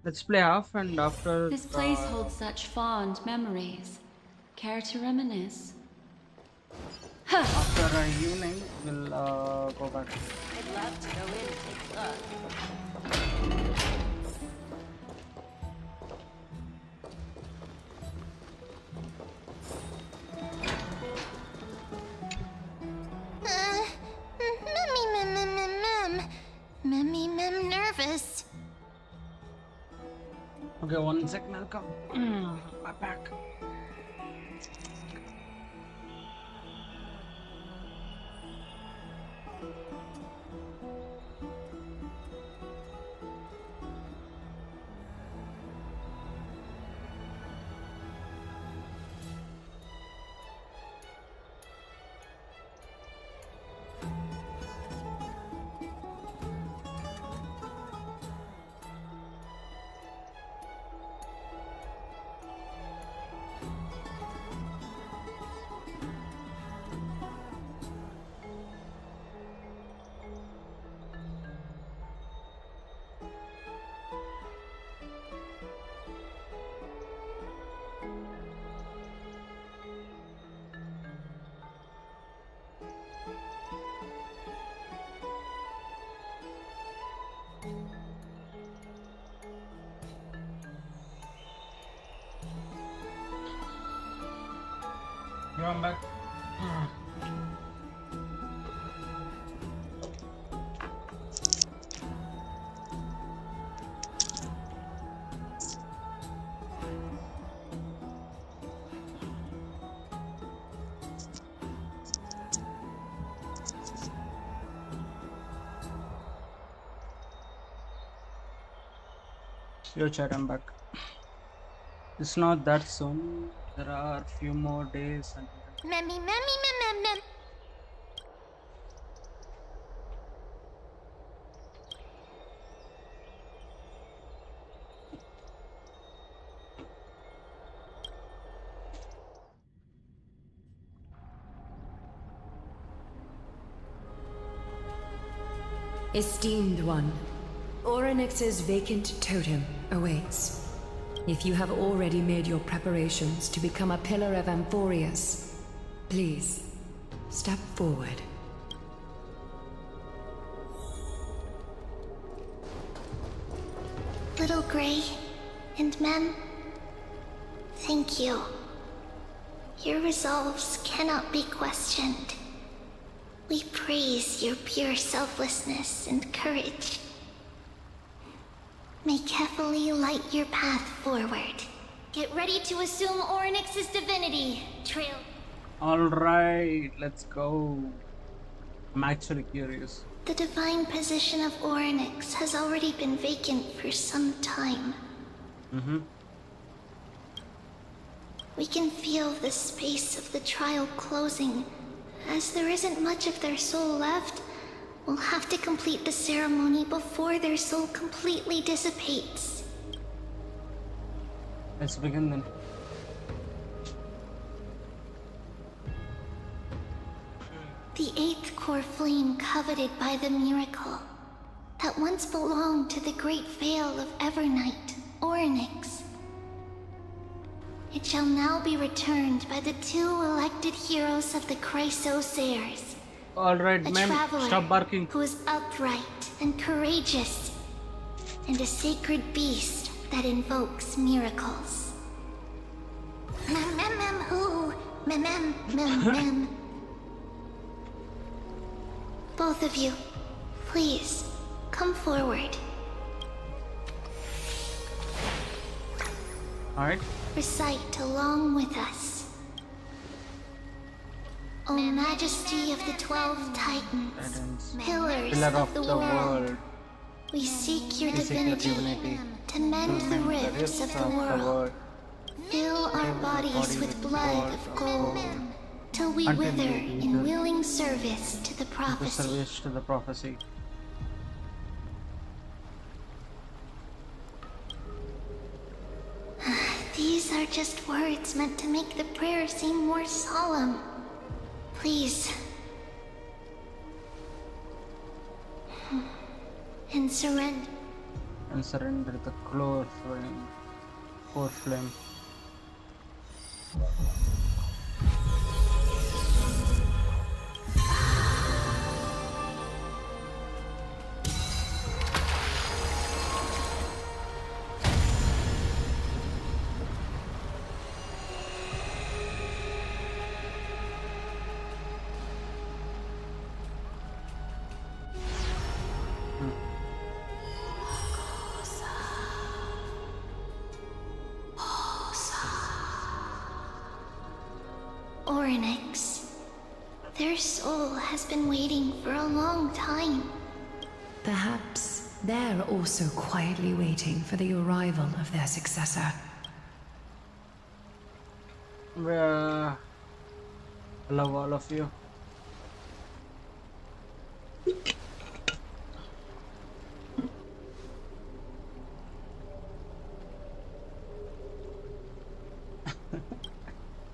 Let's play half and after. This place holds such fond memories. Care to reminisce? After evening, we'll go back. I'd love to go in and take a look. Mem nervous. Okay, 1 second, I'll come. My back. Yeah, I'm back. Yo, chat, I'm back. It's not that soon. There are a few more days until then. Memmy, memmy, mem, mem, mem. Esteemed one, Orynyx's vacant totem awaits. If you have already made your preparations to become a pillar of Amphorius, please, step forward. Little Gray and Mem, thank you. Your resolves cannot be questioned. We praise your pure selflessness and courage. May carefully light your path forward. Get ready to assume Orynyx's divinity, Trail. Alright, let's go. I'm actually curious. The divine position of Orynyx has already been vacant for some time. We can feel the space of the trial closing. As there isn't much of their soul left, we'll have to complete the ceremony before their soul completely dissipates. Let's begin then. The eighth core flame coveted by the miracle that once belonged to the great Vale of Evernight, Orynyx. It shall now be returned by the two elected heroes of the Chrysosairs. Alright, A ma'am, traveler stop barking. who is upright and courageous, and a sacred beast that invokes miracles. Mem mem mem who? Mem mem mem mem. Both of you, please, come forward. Alright. Recite along with us. O Majesty of the 12 Titans, pillars Pillar of the world, we seek your We seek your divinity divinity to mend the rifts of the world. Fill our bodies with blood of gold, till we Until wither we in wither. willing service to the The prophecy. service to the prophecy. These are just words meant to make the prayer seem more solemn. Please. And surrender. And surrender the core flame. Core flame. Orynyx. Their soul has been waiting for a long time. Perhaps they're also quietly waiting for the arrival of their successor. I love all of you.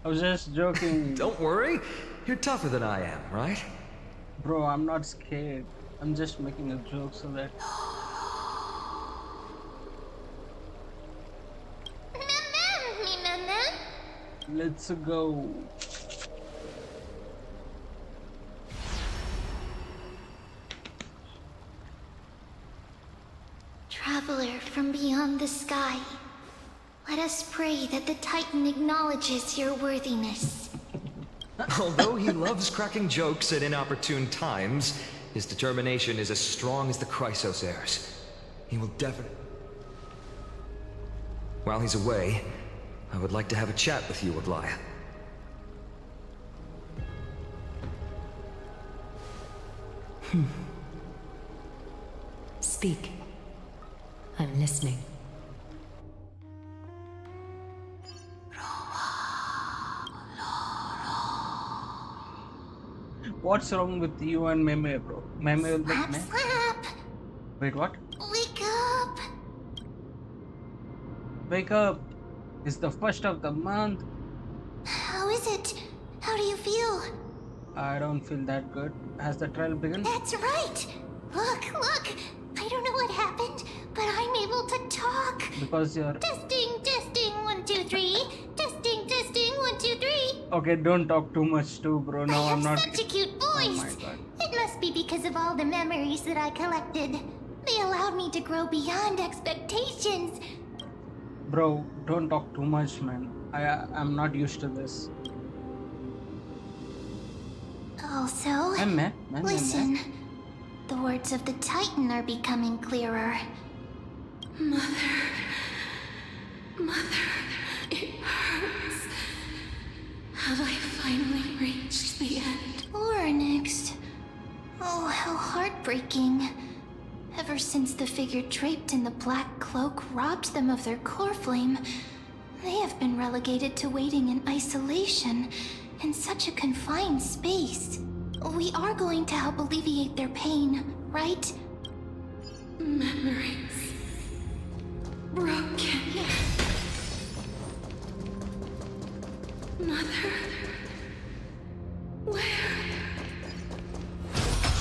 I was just joking. Don't worry, you're tougher than I am, right? Bro, I'm not scared. I'm just making a joke so that... Let's go. Traveler from beyond the sky, let us pray that the Titan acknowledges your worthiness. Although he loves cracking jokes at inopportune times, his determination is as strong as the Chrysos heirs. He will definitely... While he's away, I would like to have a chat with you, Aglaya. Speak. I'm listening. What's wrong with you and Meme, bro? Meme will be Slap, Meh? slap! Wait, what? Wake up! Wake up! It's the first of the month. How is it? How do you feel? I don't feel that good. Has the trial begun? That's right! Look, look! I don't know what happened, but I'm able to talk! Because you're... Testing, testing, 1, 2, 3. Testing, testing, 1, 2, 3. Okay, don't talk too much too, bro. No, I have I'm not... such a cute Oh voice! my god. It must be because of all the memories that I collected. They allowed me to grow beyond expectations. Bro, don't talk too much, man. I'm not used to this. Also, Meh, listen. The words of the Titan are becoming clearer. Mother, it hurts. Have I finally reached the end? Oryx. Oh, how heartbreaking. Ever since the figure draped in the black cloak robbed them of their core flame, they have been relegated to waiting in isolation in such a confined space. We are going to help alleviate their pain, right? Memories broken. Mother, where?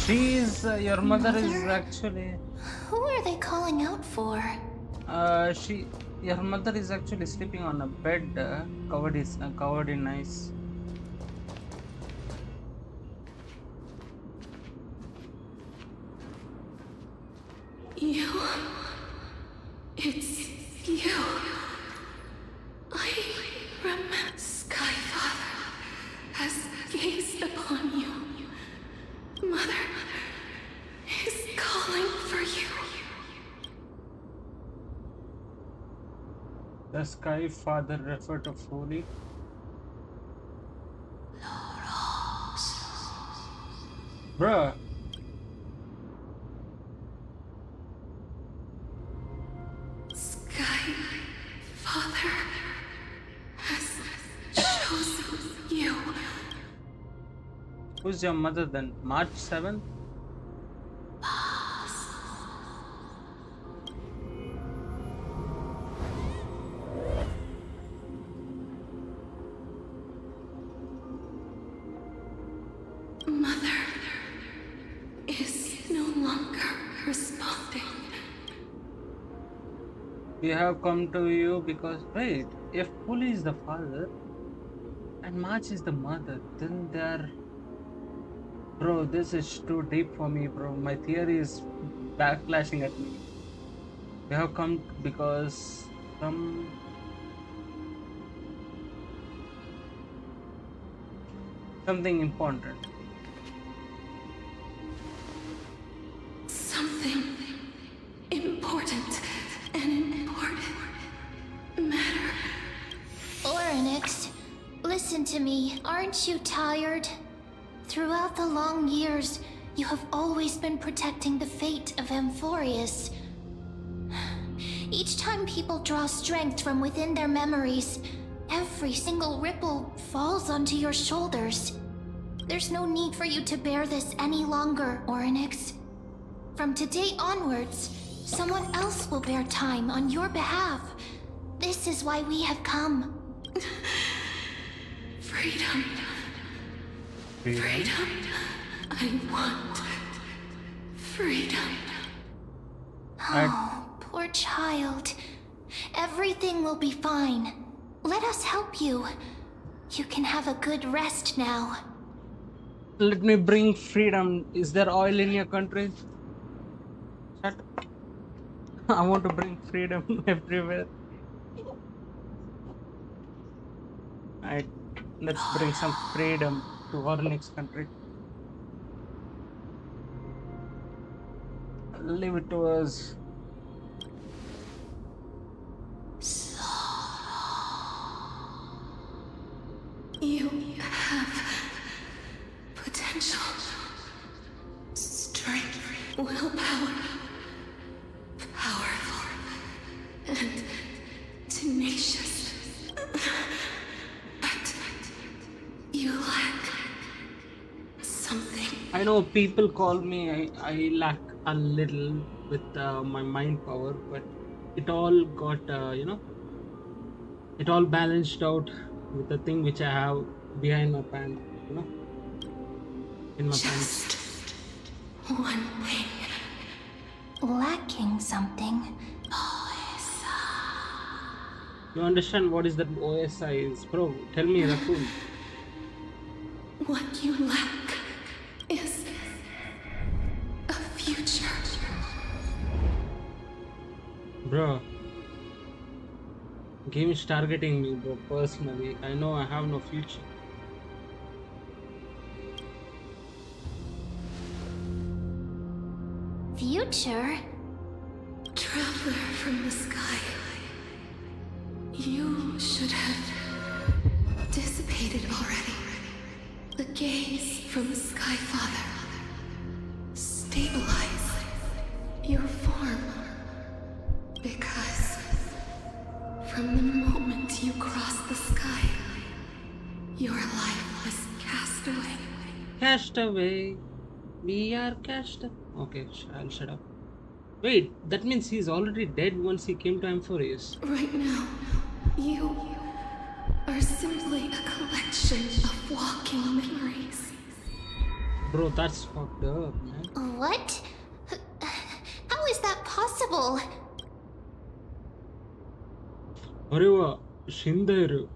She's... your mother is actually... Who are they calling out for? Your mother is actually sleeping on a bed covered in ice. You. It's you. I remember Skyfather has gazed upon you. Mother is calling for you. The Sky Father referred to fully. Bruh. Skyfather has chosen you. Who's your mother then? March 7th? Mother is no longer responding. We have come to you because... Wait, if Puli is the father and March is the mother, then they're... Bro, this is too deep for me, bro. My theory is backlashing at me. We have come because something important. Something important. An important matter. Oryx, listen to me. Aren't you tired? Throughout the long years, you have always been protecting the fate of Amphorius. Each time people draw strength from within their memories, every single ripple falls onto your shoulders. There's no need for you to bear this any longer, Oryx. From today onwards, someone else will bear time on your behalf. This is why we have come. Freedom. Freedom. I want freedom. Oh, poor child. Everything will be fine. Let us help you. You can have a good rest now. Let me bring freedom. Is there oil in your country? Shut up. I want to bring freedom everywhere. Let's bring some freedom to our next country. Leave it to us. You have potential, strength, willpower, powerful, and tenacious. But you lack something. I know people call me, I lack a little with my mind power, but it all got, it all balanced out with the thing which I have behind my pants, in my pants. Just one thing. Lacking something. You understand what is that OSI is? Bro, tell me, Rakun. What you lack is a future. Bro. Game is targeting me, bro, personally. I know I have no future. Future? Traveler from the sky. You should have dissipated already. The gaze from the Sky Father. Stabilize your form. Because from the moment you crossed the sky, your life was cast away. Cast away. We are cast. Okay, I'll shut up. Wait, that means he's already dead once he came to Amphorius. Right now, you are simply a collection of walking memories. Bro, that's fucked up, man. What? How is that possible? Areva, Shinderu.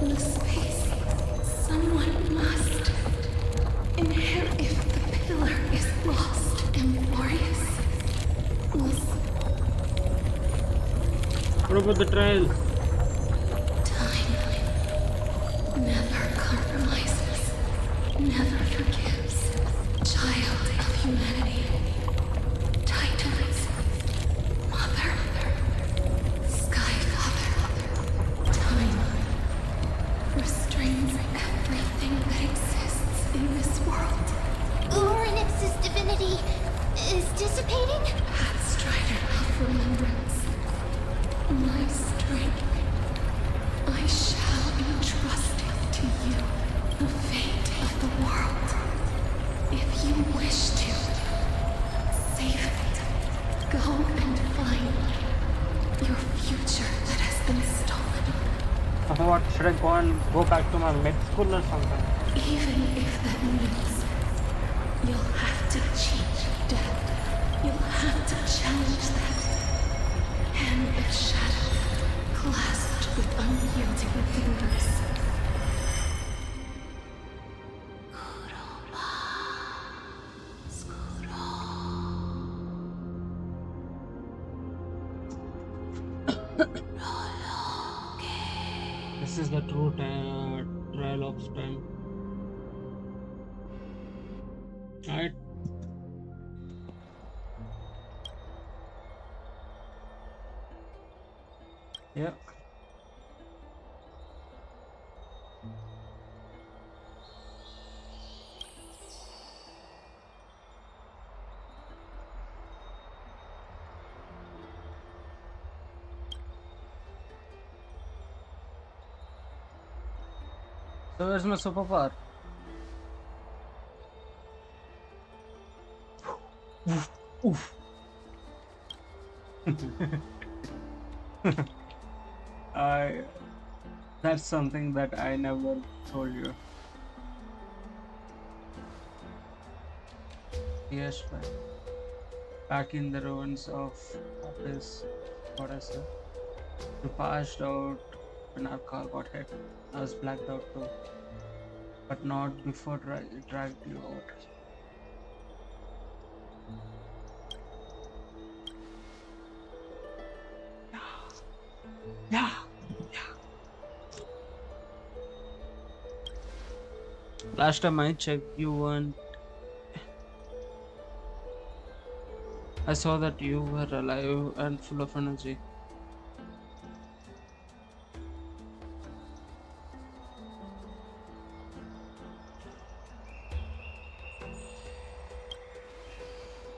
The space someone must inherit if the pillar is lost. Amphorius was What about the trial? time. Never compromises, never forgives. Child of humanity. Titans. Mother. Sky Father. Time restrains everything that exists in this world. Laurinix's divinity is dissipating? Pathstrider of remembrance. My strength. I shall entrust it to you. The fate of the world. If you wish to save it, go and find your future that has been stolen. What, should I go back to my med school or something? Even if that means you'll have to cheat death. You'll have to challenge that. Hand of shadow, clasped with unyielding fingers. This is the true trial of time. Alright. Yeah. So where's my superpower? Oof. I that's something that I never told you. Yes, back in the ruins of this goddess, we passed out when our car got hit. I was blacked out too. but not before it dragged you out. Yeah. Last time I checked, you weren't. I saw that you were alive and full of energy.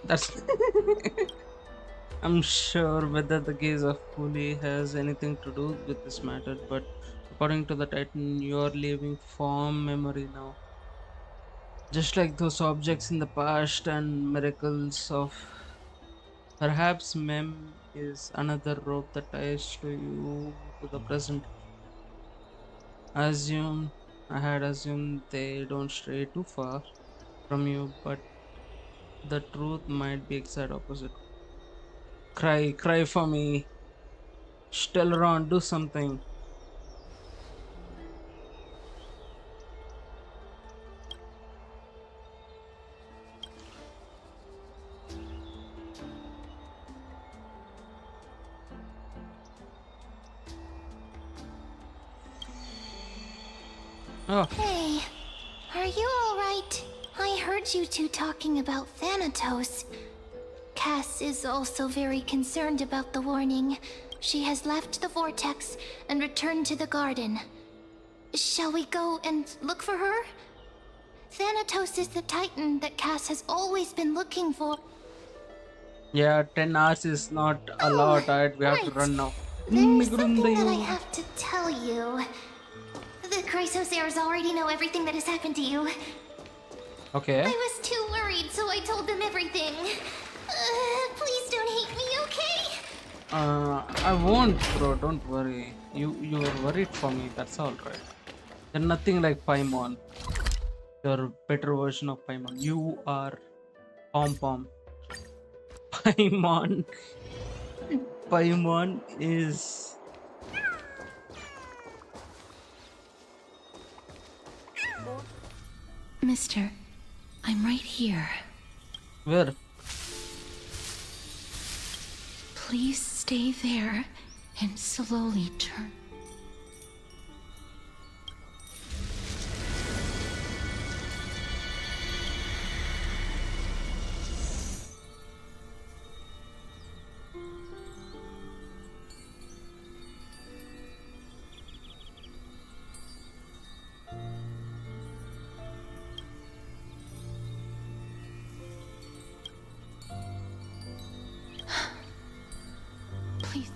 That's. I'm sure whether the gaze of Kuli has anything to do with this matter, but according to the Titan, you're leaving form memory now. Just like those objects in the past and miracles of. Perhaps Mem is another rope that ties to you to the present. I had assumed they don't stray too far from you, but the truth might be exact opposite. Cry for me. Stellron, do something. Oh, Hey, are you alright? I heard you two talking about Thanatos. Cass is also very concerned about the warning. She has left the vortex and returned to the garden. Shall we go and look for her? Thanatos is the Titan that Cass has always been looking for. yeah, 10 hours is not a lot, right? We have to right. run now. There's something that I have to tell you. The Chrysosaurs already know everything that has happened to you. Okay. I was too worried, so I told them everything. Please don't hate me, okay? I won't, bro. Don't worry. You were worried for me. That's all right. You're nothing like Paimon. You're a better version of Paimon. You are Pom Pom. Paimon. Paimon is. Mister, I'm right here. Where? Please stay there and slowly turn. Please.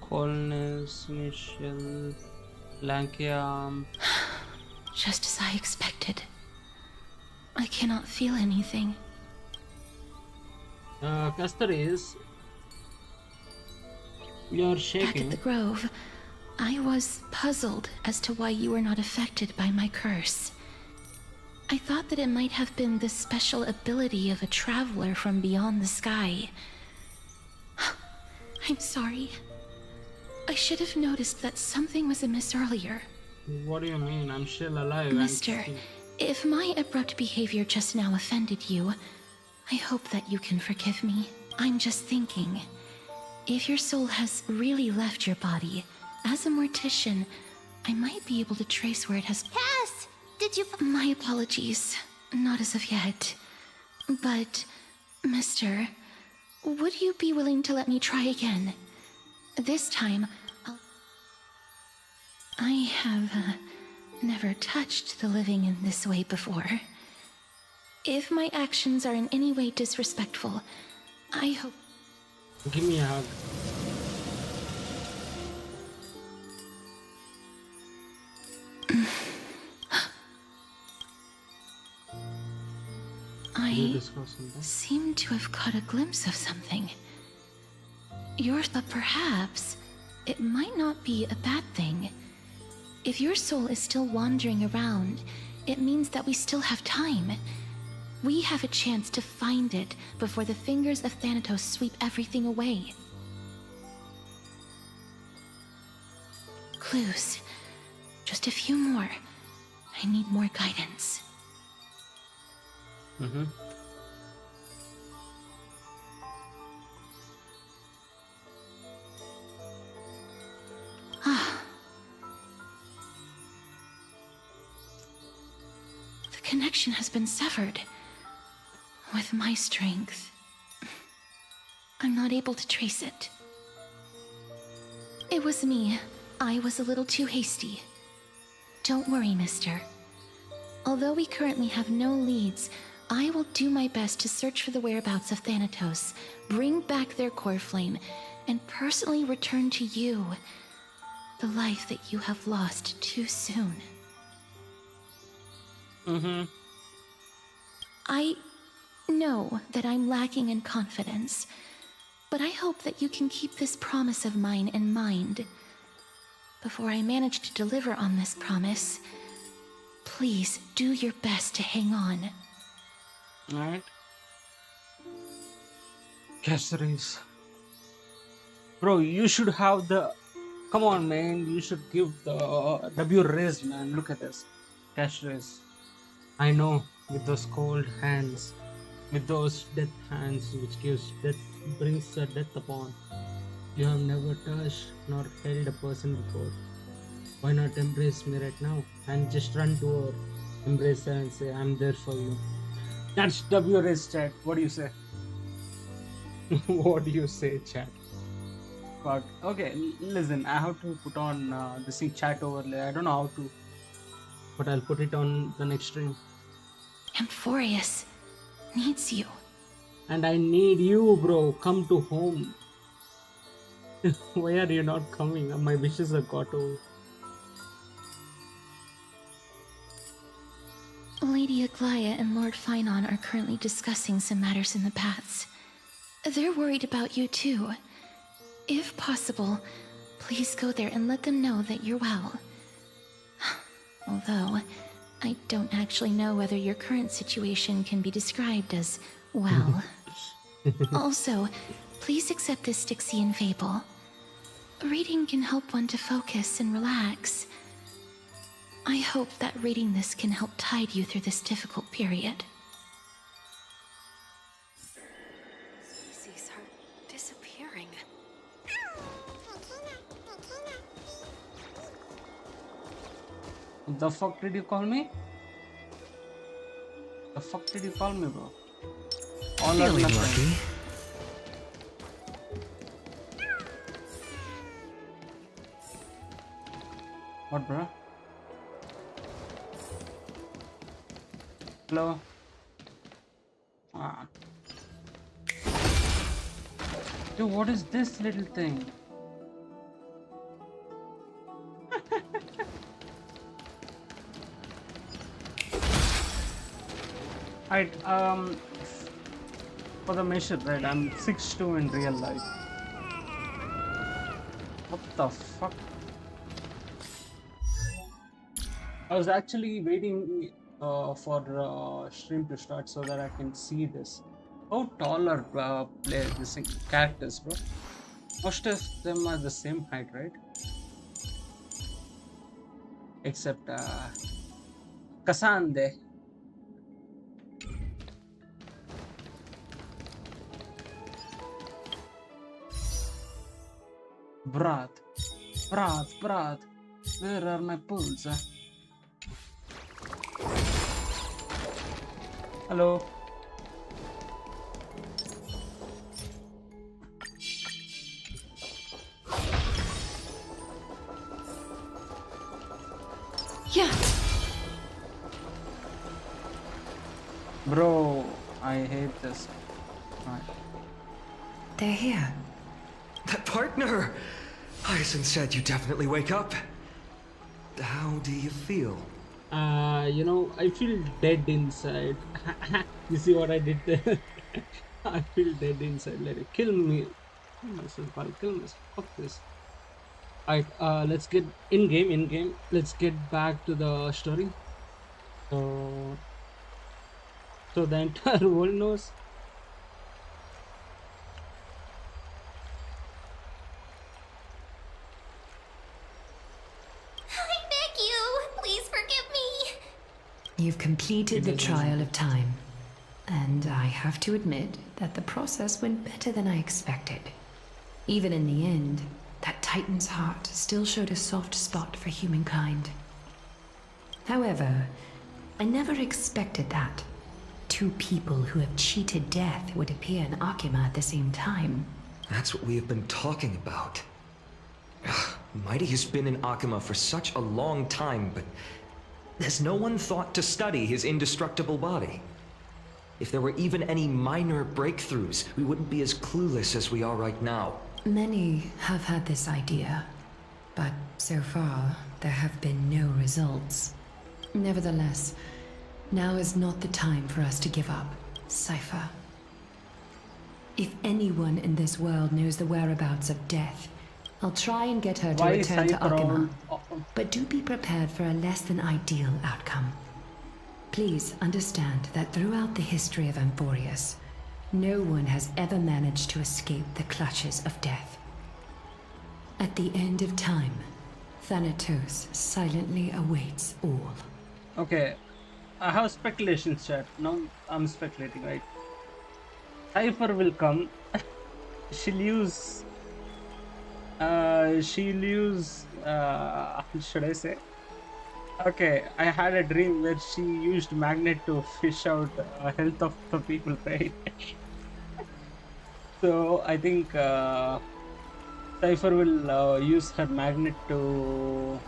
Coldness, initial, lanky arm. Just as I expected. I cannot feel anything. Castorice, you're Back at shaking. the grove, I was puzzled as to why you were not affected by my curse. I thought that it might have been the special ability of a traveler from beyond the sky. I'm sorry. I should have noticed that something was amiss earlier. What do you mean? I'm still alive. Mister, if my abrupt behavior just now offended you, I hope that you can forgive me. I'm just thinking, if your soul has really left your body, as a mortician, I might be able to trace where it has... Cass! Did you... My apologies. Not as of yet. But, Mister, would you be willing to let me try again? This time, I have never touched the living in this way before. If my actions are in any way disrespectful, I hope... Give me a hug. I seem to have caught a glimpse of something. But perhaps it might not be a bad thing. If your soul is still wandering around, it means that we still have time. We have a chance to find it before the fingers of Thanatos sweep everything away. Clues. Just a few more. I need more guidance. The connection has been severed. With my strength, I'm not able to trace it. It was me. I was a little too hasty. Don't worry, mister. Although we currently have no leads, I will do my best to search for the whereabouts of Thanatos, bring back their core flame, and personally return to you the life that you have lost too soon. I know that I'm lacking in confidence, but I hope that you can keep this promise of mine in mind. Before I manage to deliver on this promise, please do your best to hang on. Alright. Castorice. Bro, you should have the... Come on, man. You should give the W raise, man. Look at this. Castorice. I know, with those cold hands, with those death hands, which gives death, brings a death upon. You have never touched nor held a person before. Why not embrace me right now and just run to her, embrace her and say, I'm there for you. That's W raise, chat. What do you say? What do you say, chat? But okay, listen, I have to put on this thing chat overlay. I don't know how to, but I'll put it on the next stream. Amphorius needs you. And I need you, bro. Come to home. Why are you not coming? My wishes are got over. Lady Aglaya and Lord Finon are currently discussing some matters in the paths. They're worried about you too. If possible, please go there and let them know that you're well. Although, I don't actually know whether your current situation can be described as well. Also, please accept this Styxian fable. Reading can help one to focus and relax. I hope that reading this can help tide you through this difficult period. Species are disappearing. The fuck did you call me? The fuck did you call me, bro? All or Feeling nothing. lucky. What, bro? Hello? Ah. Dude, what is this little thing? Alright, for the measure, right, I'm 6'2" in real life. What the fuck? I was actually waiting for stream to start so that I can see this. How tall are this characters, bro? Most of them are the same height, right? Except Kasande. Brat, where are my pools? Hello. Yeah. Bro, I hate this. Right. They're here. That partner! Hyacin said you definitely wake up. How do you feel? You know, I feel dead inside. You see what I did there? I feel dead inside. Let it kill me. Kill myself. I'll kill myself. Fuck this. Alright, let's get in game. Let's get back to the story. So So the entire world knows. I beg you, please forgive me. You've completed the trial of time, and I have to admit that the process went better than I expected. Even in the end, that Titan's heart still showed a soft spot for humankind. However, I never expected that two people who have cheated death would appear in Akima at the same time. That's what we have been talking about. Mighty has been in Akima for such a long time, but has no one thought to study his indestructible body? If there were even any minor breakthroughs, we wouldn't be as clueless as we are right now. Many have had this idea, but so far there have been no results. Nevertheless, now is not the time for us to give up, Cypher. If anyone in this world knows the whereabouts of death, I'll try and get her to Why is return to Cypher Akima. all- But do be prepared for a less than ideal outcome. Please understand that throughout the history of Amphorius, no one has ever managed to escape the clutches of death. At the end of time, Thanatos silently awaits all. Okay, I have speculations, chat. Now I'm speculating, right? Cypher will come. She'll use. Should I say? Okay, I had a dream where she used magnet to fish out health of the people, right? So I think Cypher will use her magnet to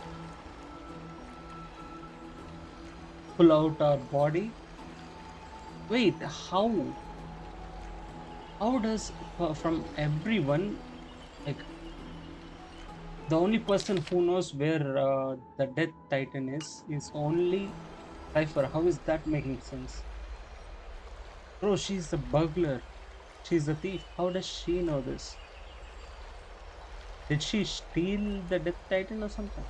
pull out our body. Wait, how? How does from everyone, like, the only person who knows where the Death Titan is only Cypher? How is that making sense? Bro, she's a burglar. She's a thief. How does she know this? Did she steal the Death Titan or something?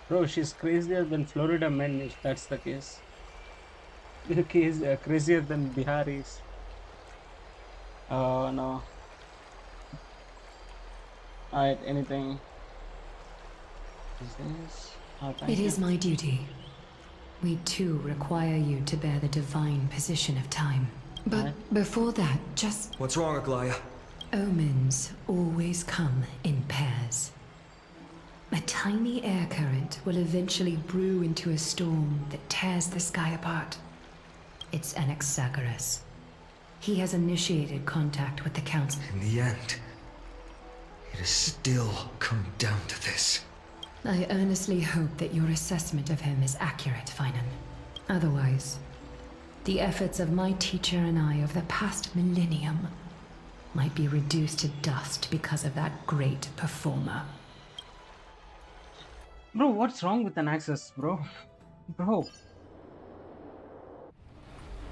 Bro, she's crazier than Florida men if that's the case. Crazier than Biharis. Oh no. Alright, anything? Is this? Oh, thank It you. is my duty. We too require you to bear the divine position of time. But before that, just What's wrong, Aglaya? omens always come in pairs. A tiny air current will eventually brew into a storm that tears the sky apart. It's Anaxagoras. He has initiated contact with the Council. In the end, it has still come down to this. I earnestly hope that your assessment of him is accurate, Finan. Otherwise, the efforts of my teacher and I of the past millennium might be reduced to dust because of that great performer. Bro, what's wrong with Anaxas, bro? Bro.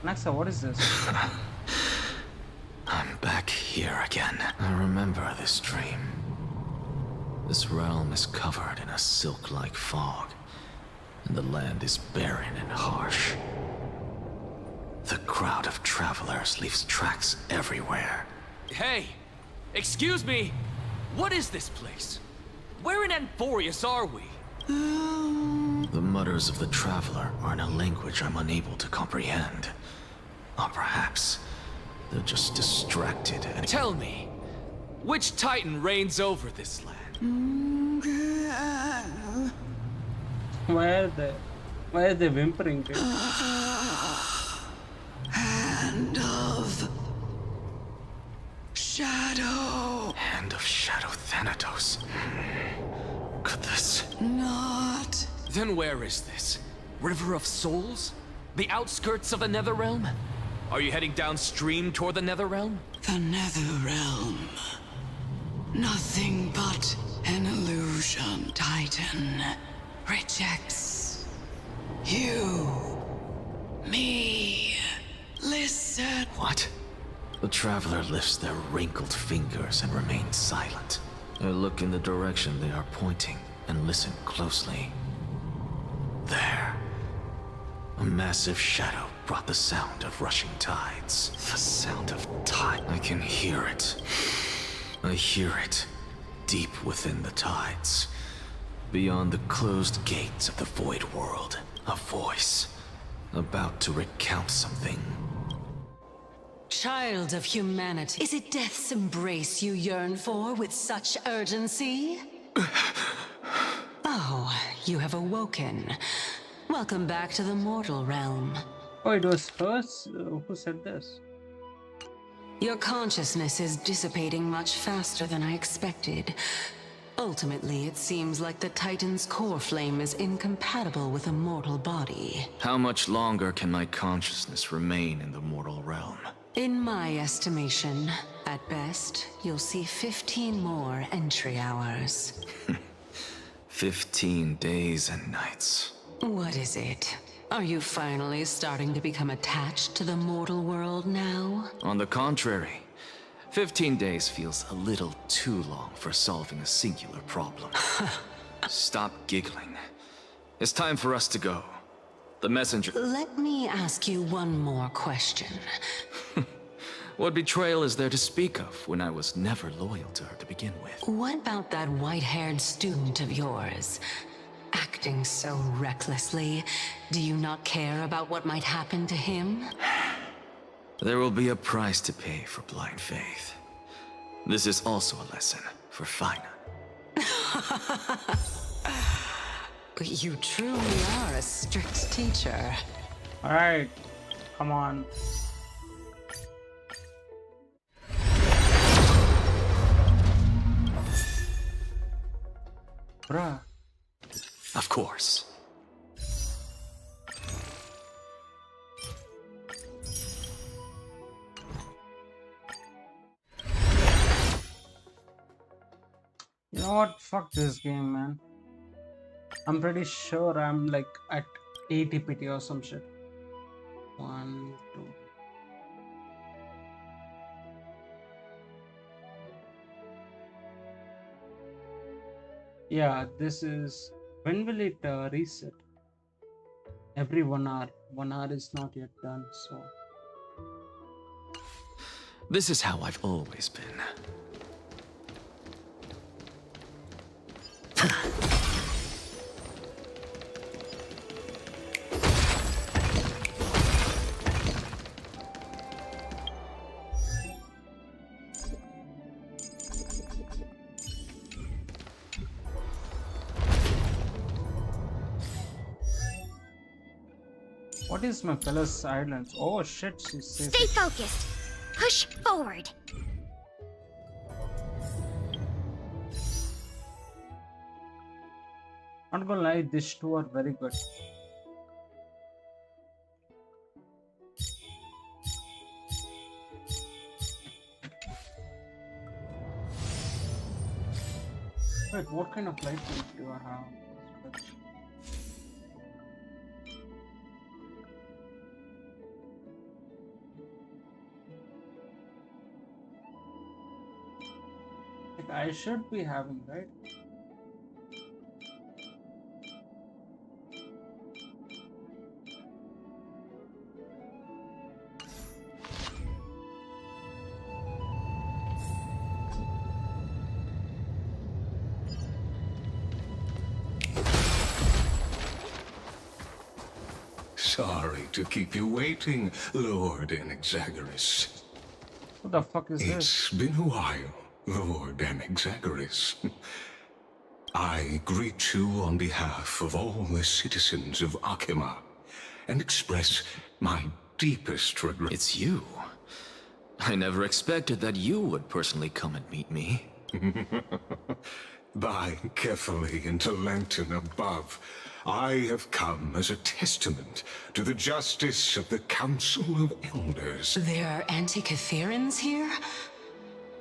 Anaxa, what is this? I'm back here again. I remember this dream. This realm is covered in a silk-like fog, and the land is barren and harsh. The crowd of travelers leaves tracks everywhere. Hey! Excuse me! What is this place? Where in Amphorius are we? The mutters of the traveler are in a language I'm unable to comprehend. Or perhaps they're just distracted and— Tell me, which Titan reigns over this land? Why are they whimpering, dude? Hand of Shadow. Hand of Shadow Thanatos. Could this Not. Then where is this? River of Souls? The outskirts of the Netherrealm? Are you heading downstream toward the Netherrealm? The Netherrealm. Nothing but an illusion. Titan rejects you. Me. Listen. What? The traveler lifts their wrinkled fingers and remains silent. I look in the direction they are pointing and listen closely. There. A massive shadow brought the sound of rushing tides. The sound of tide. I can hear it. I hear it. Deep within the tides. Beyond the closed gates of the void world. A voice. About to recount something. Child of humanity, is it death's embrace you yearn for with such urgency? Oh, you have awoken. Welcome back to the mortal realm. Oh, it was hers who said this. Your consciousness is dissipating much faster than I expected. Ultimately, it seems like the Titan's core flame is incompatible with a mortal body. How much longer can my consciousness remain in the mortal realm? In my estimation, at best, you'll see 15 more entry hours. 15 days and nights. What is it? Are you finally starting to become attached to the mortal world now? On the contrary, 15 days feels a little too long for solving a singular problem. Stop giggling. It's time for us to go. The messenger... Let me ask you one more question. What betrayal is there to speak of when I was never loyal to her to begin with? What about that white-haired student of yours? Acting so recklessly, do you not care about what might happen to him? There will be a price to pay for blind faith. This is also a lesson for Fina. You truly are a strict teacher. Alright, come on. Bruh. Of course. You know what? Fuck this game, man. I'm pretty sure I'm like at 80 PT or some shit. 1, 2. Yeah, this is... When will it reset? Every 1 hour. 1 hour is not yet done, so... This is how I've always been. What is my fella's silence? Oh shit, she says. Stay focused. Push forward. Not gonna lie, these two are very good. Wait, what kind of lightning do I have? Like, I should be having, right? Sorry to keep you waiting, Lord Anaxagoras. What the fuck is this? It's been a while, Lord Anaxagoras. I greet you on behalf of all the citizens of Akima and express my deepest regret. It's you. I never expected that you would personally come and meet me. By carefully into Lantern above, I have come as a testament to the justice of the Council of Elders. There are anti-Catherians here?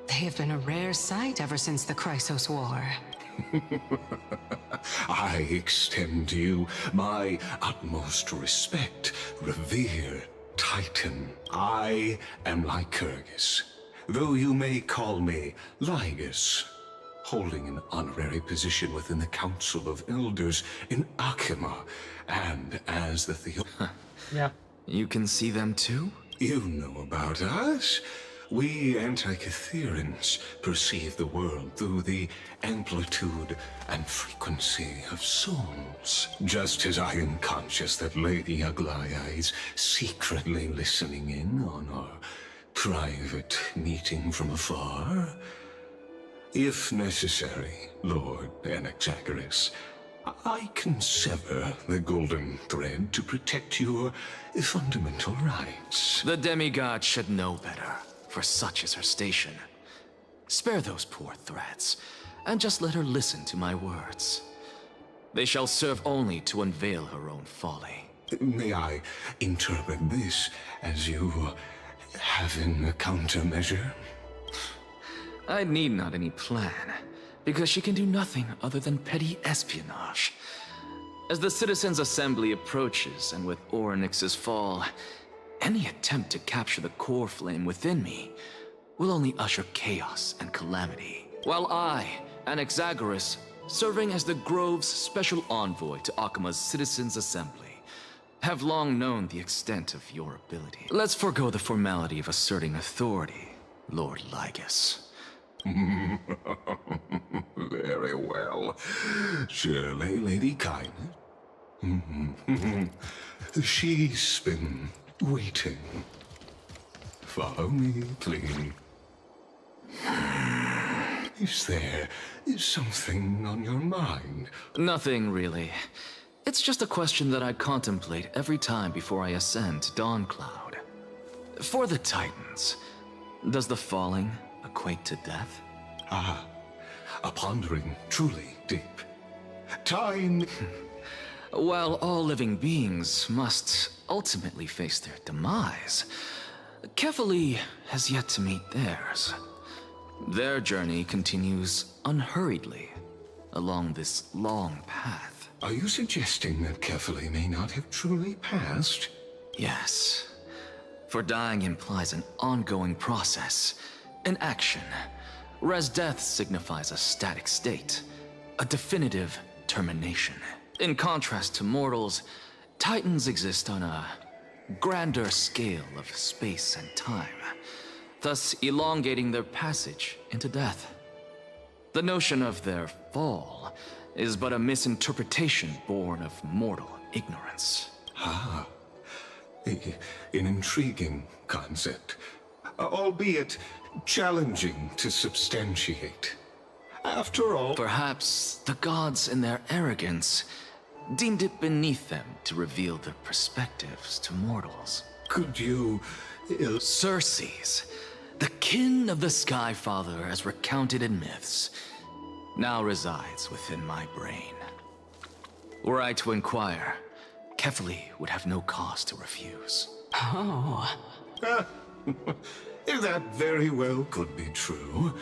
They have been a rare sight ever since the Chrysos War. I extend to you my utmost respect, revered Titan. I am Lycurgus, though you may call me Lygus, holding an honorary position within the Council of Elders in Akima, and as the Yeah. You can see them too? You know about us. We Antikytherians perceive the world through the amplitude and frequency of souls. Just as I am conscious that Lady Aglaya is secretly listening in on our private meeting from afar. If necessary, Lord Anaxagoras, I can sever the golden thread to protect your fundamental rights. The demigod should know better, for such is her station. Spare those poor threads, and just let her listen to my words. They shall serve only to unveil her own folly. May I interpret this as you having a countermeasure? I need not any plan, because she can do nothing other than petty espionage. As the Citizens' Assembly approaches, and with Orynyx's fall, any attempt to capture the core flame within me will only usher chaos and calamity. While I, Anaxagoras, serving as the Grove's special envoy to Akima's Citizens' Assembly, have long known the extent of your ability. Let's forego the formality of asserting authority, Lord Lygus. Very well. Surely, Lady Kindness. She's been waiting. Follow me, please. Is there something on your mind? Nothing, really. It's just a question that I contemplate every time before I ascend to Dawncloud. For the Titans, does the falling equate to death? Ah, a pondering truly deep. Time... While all living beings must ultimately face their demise, Kefali has yet to meet theirs. Their journey continues unhurriedly along this long path. Are you suggesting that Kefali may not have truly passed? Yes. For dying implies an ongoing process, an action, whereas death signifies a static state, a definitive termination. In contrast to mortals, Titans exist on a grander scale of space and time, thus elongating their passage into death. The notion of their fall is but a misinterpretation born of mortal ignorance. Ah, an intriguing concept, albeit challenging to substantiate. After all... Perhaps the gods in their arrogance deemed it beneath them to reveal their perspectives to mortals. Could you... Circes, the kin of the Sky Father as recounted in myths, now resides within my brain. Were I to inquire, Kefali would have no cause to refuse. Oh. That very well could be true.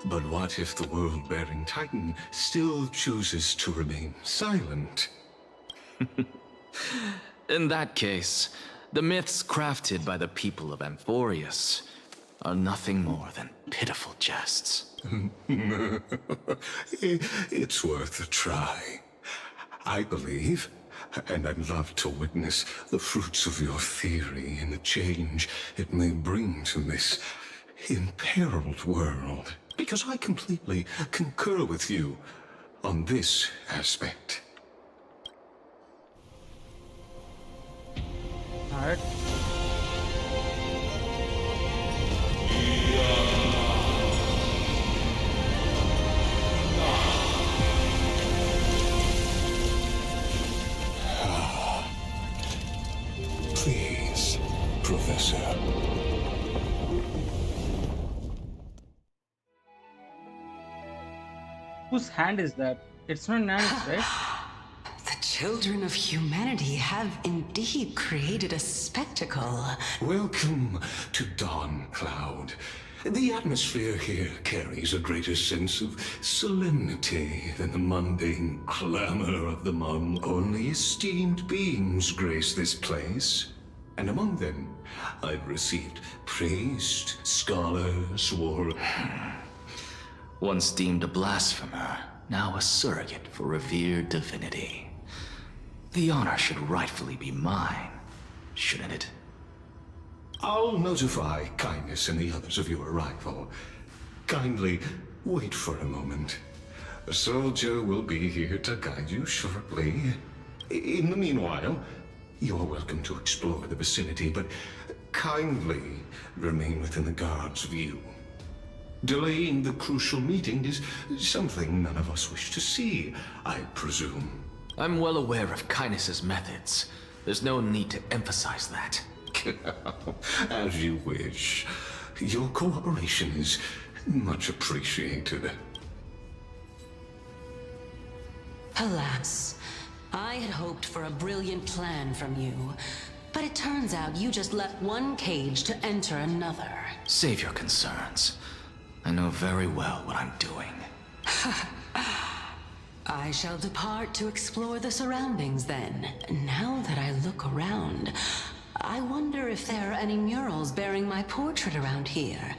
But what if the world-bearing Titan still chooses to remain silent? In that case, the myths crafted by the people of Amphorius are nothing more than pitiful jests. It's worth a try. I believe, and I'd love to witness the fruits of your theory and the change it may bring to this imperiled world. Because I completely concur with you on this aspect. Alright. Please, Professor. Whose hand is that? It's not Nana's, right? The children of humanity have indeed created a spectacle. Welcome to Dawncloud. The atmosphere here carries a greater sense of solemnity than the mundane clamor of the mung. Only esteemed beings grace this place. And among them, I've received priests, scholars, warriors. Once deemed a blasphemer, now a surrogate for revered divinity. The honor should rightfully be mine. shouldn't it? I'll notify Kindness and the others of your arrival. Kindly wait for a moment. A soldier will be here to guide you shortly. In the meanwhile, you're welcome to explore the vicinity, but kindly remain within the guard's view. Delaying the crucial meeting is something none of us wish to see, I presume. I'm well aware of Kindness's methods. There's no need to emphasize that. As you wish. Your cooperation is much appreciated. Alas, I had hoped for a brilliant plan from you, but it turns out you just left one cage to enter another. Save your concerns. I know very well what I'm doing. I shall depart to explore the surroundings then. Now that I look around, I wonder if there are any murals bearing my portrait around here.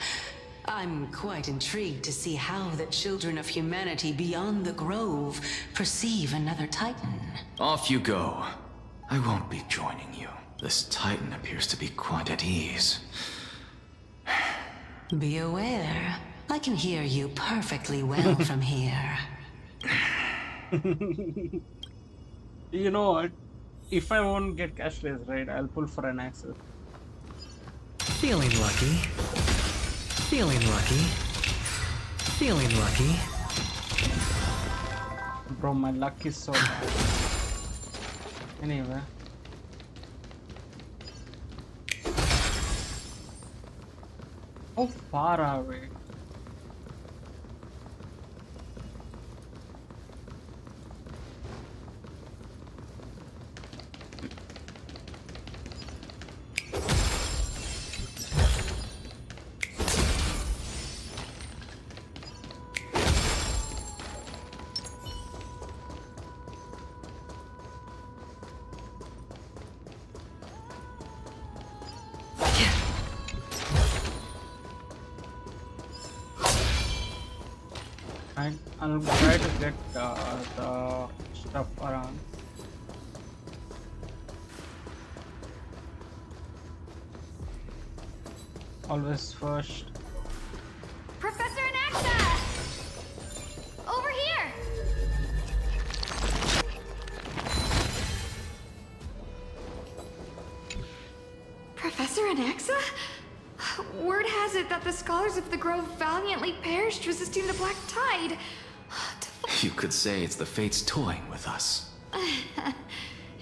I'm quite intrigued to see how the children of humanity beyond the grove perceive another Titan. Off you go. I won't be joining you. This Titan appears to be quite at ease. Be aware, I can hear you perfectly well from here. You know what? If I won't get Castorice right, I'll pull for an access. Feeling lucky. Feeling lucky. Feeling lucky. Bro, my luck is so bad. Anyway. How far are we? I'll try to get the stuff around. Always first. Professor Anaxa! Over here! Professor Anaxa? Word has it that the scholars of the Grove valiantly perished resisting the Black Tide. You could say it's the fates toying with us.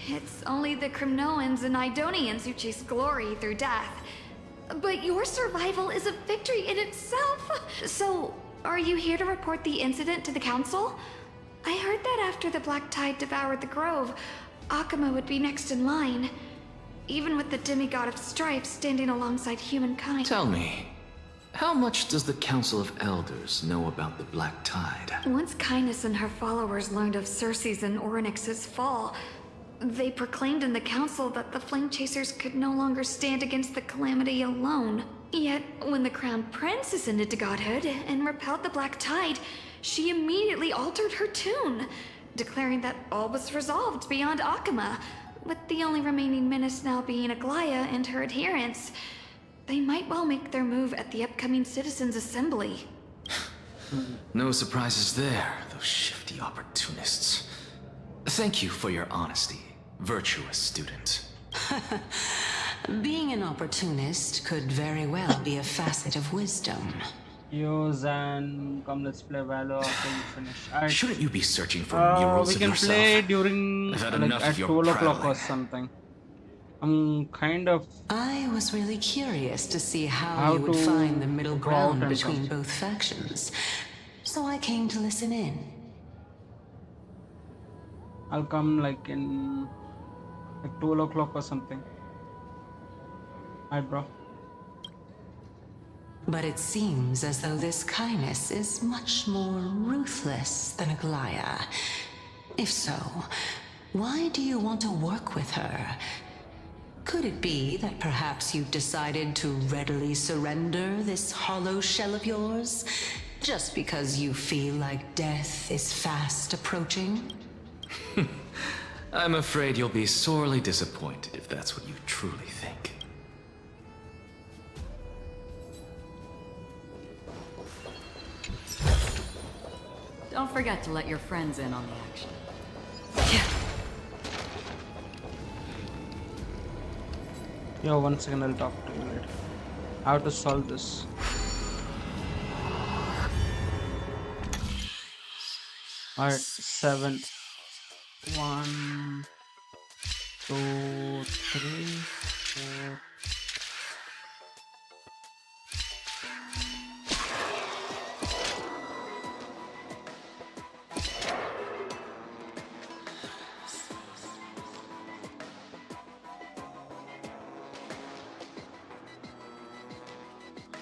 It's only the Crimnoans and Idonians who chase glory through death. But your survival is a victory in itself. So, are you here to report the incident to the Council? I heard that after the Black Tide devoured the Grove, Akuma would be next in line. Even with the demigod of strife standing alongside humankind. Tell me, how much does the Council of Elders know about the Black Tide? Once Kindness and her followers learned of Circe's and Orynyx's fall, they proclaimed in the council that the Flame Chasers could no longer stand against the calamity alone. Yet, when the Crown Prince ascended to godhood and repelled the Black Tide, she immediately altered her tune, declaring that all was resolved beyond Akuma, with the only remaining menace now being Aglaya and her adherents. They might well make their move at the upcoming Citizens' Assembly. No surprises there, those shifty opportunists. Thank you for your honesty, virtuous student. Being an opportunist could very well be a facet of wisdom. Use and come, let's play Valor after you finish. Shouldn't you be searching for murals we of can yourself? play during I've had like, enough at of your 12 o'clock or prattling. something. I'm kind of... I was really curious to see how you would find the middle ground between both factions, so I came to listen in. I'll come like in like 12 o'clock or something. Alright, bro. But it seems as though this Kindness is much more ruthless than Aglaya. If so, why do you want to work with her? Could it be that perhaps you've decided to readily surrender this hollow shell of yours, just because you feel like death is fast approaching? I'm afraid you'll be sorely disappointed if that's what you truly think. Don't forget to let your friends in on the action. Yo, 1 second, I'll talk to you later. How to solve this? Alright, 7. 1, 2, 3, 4.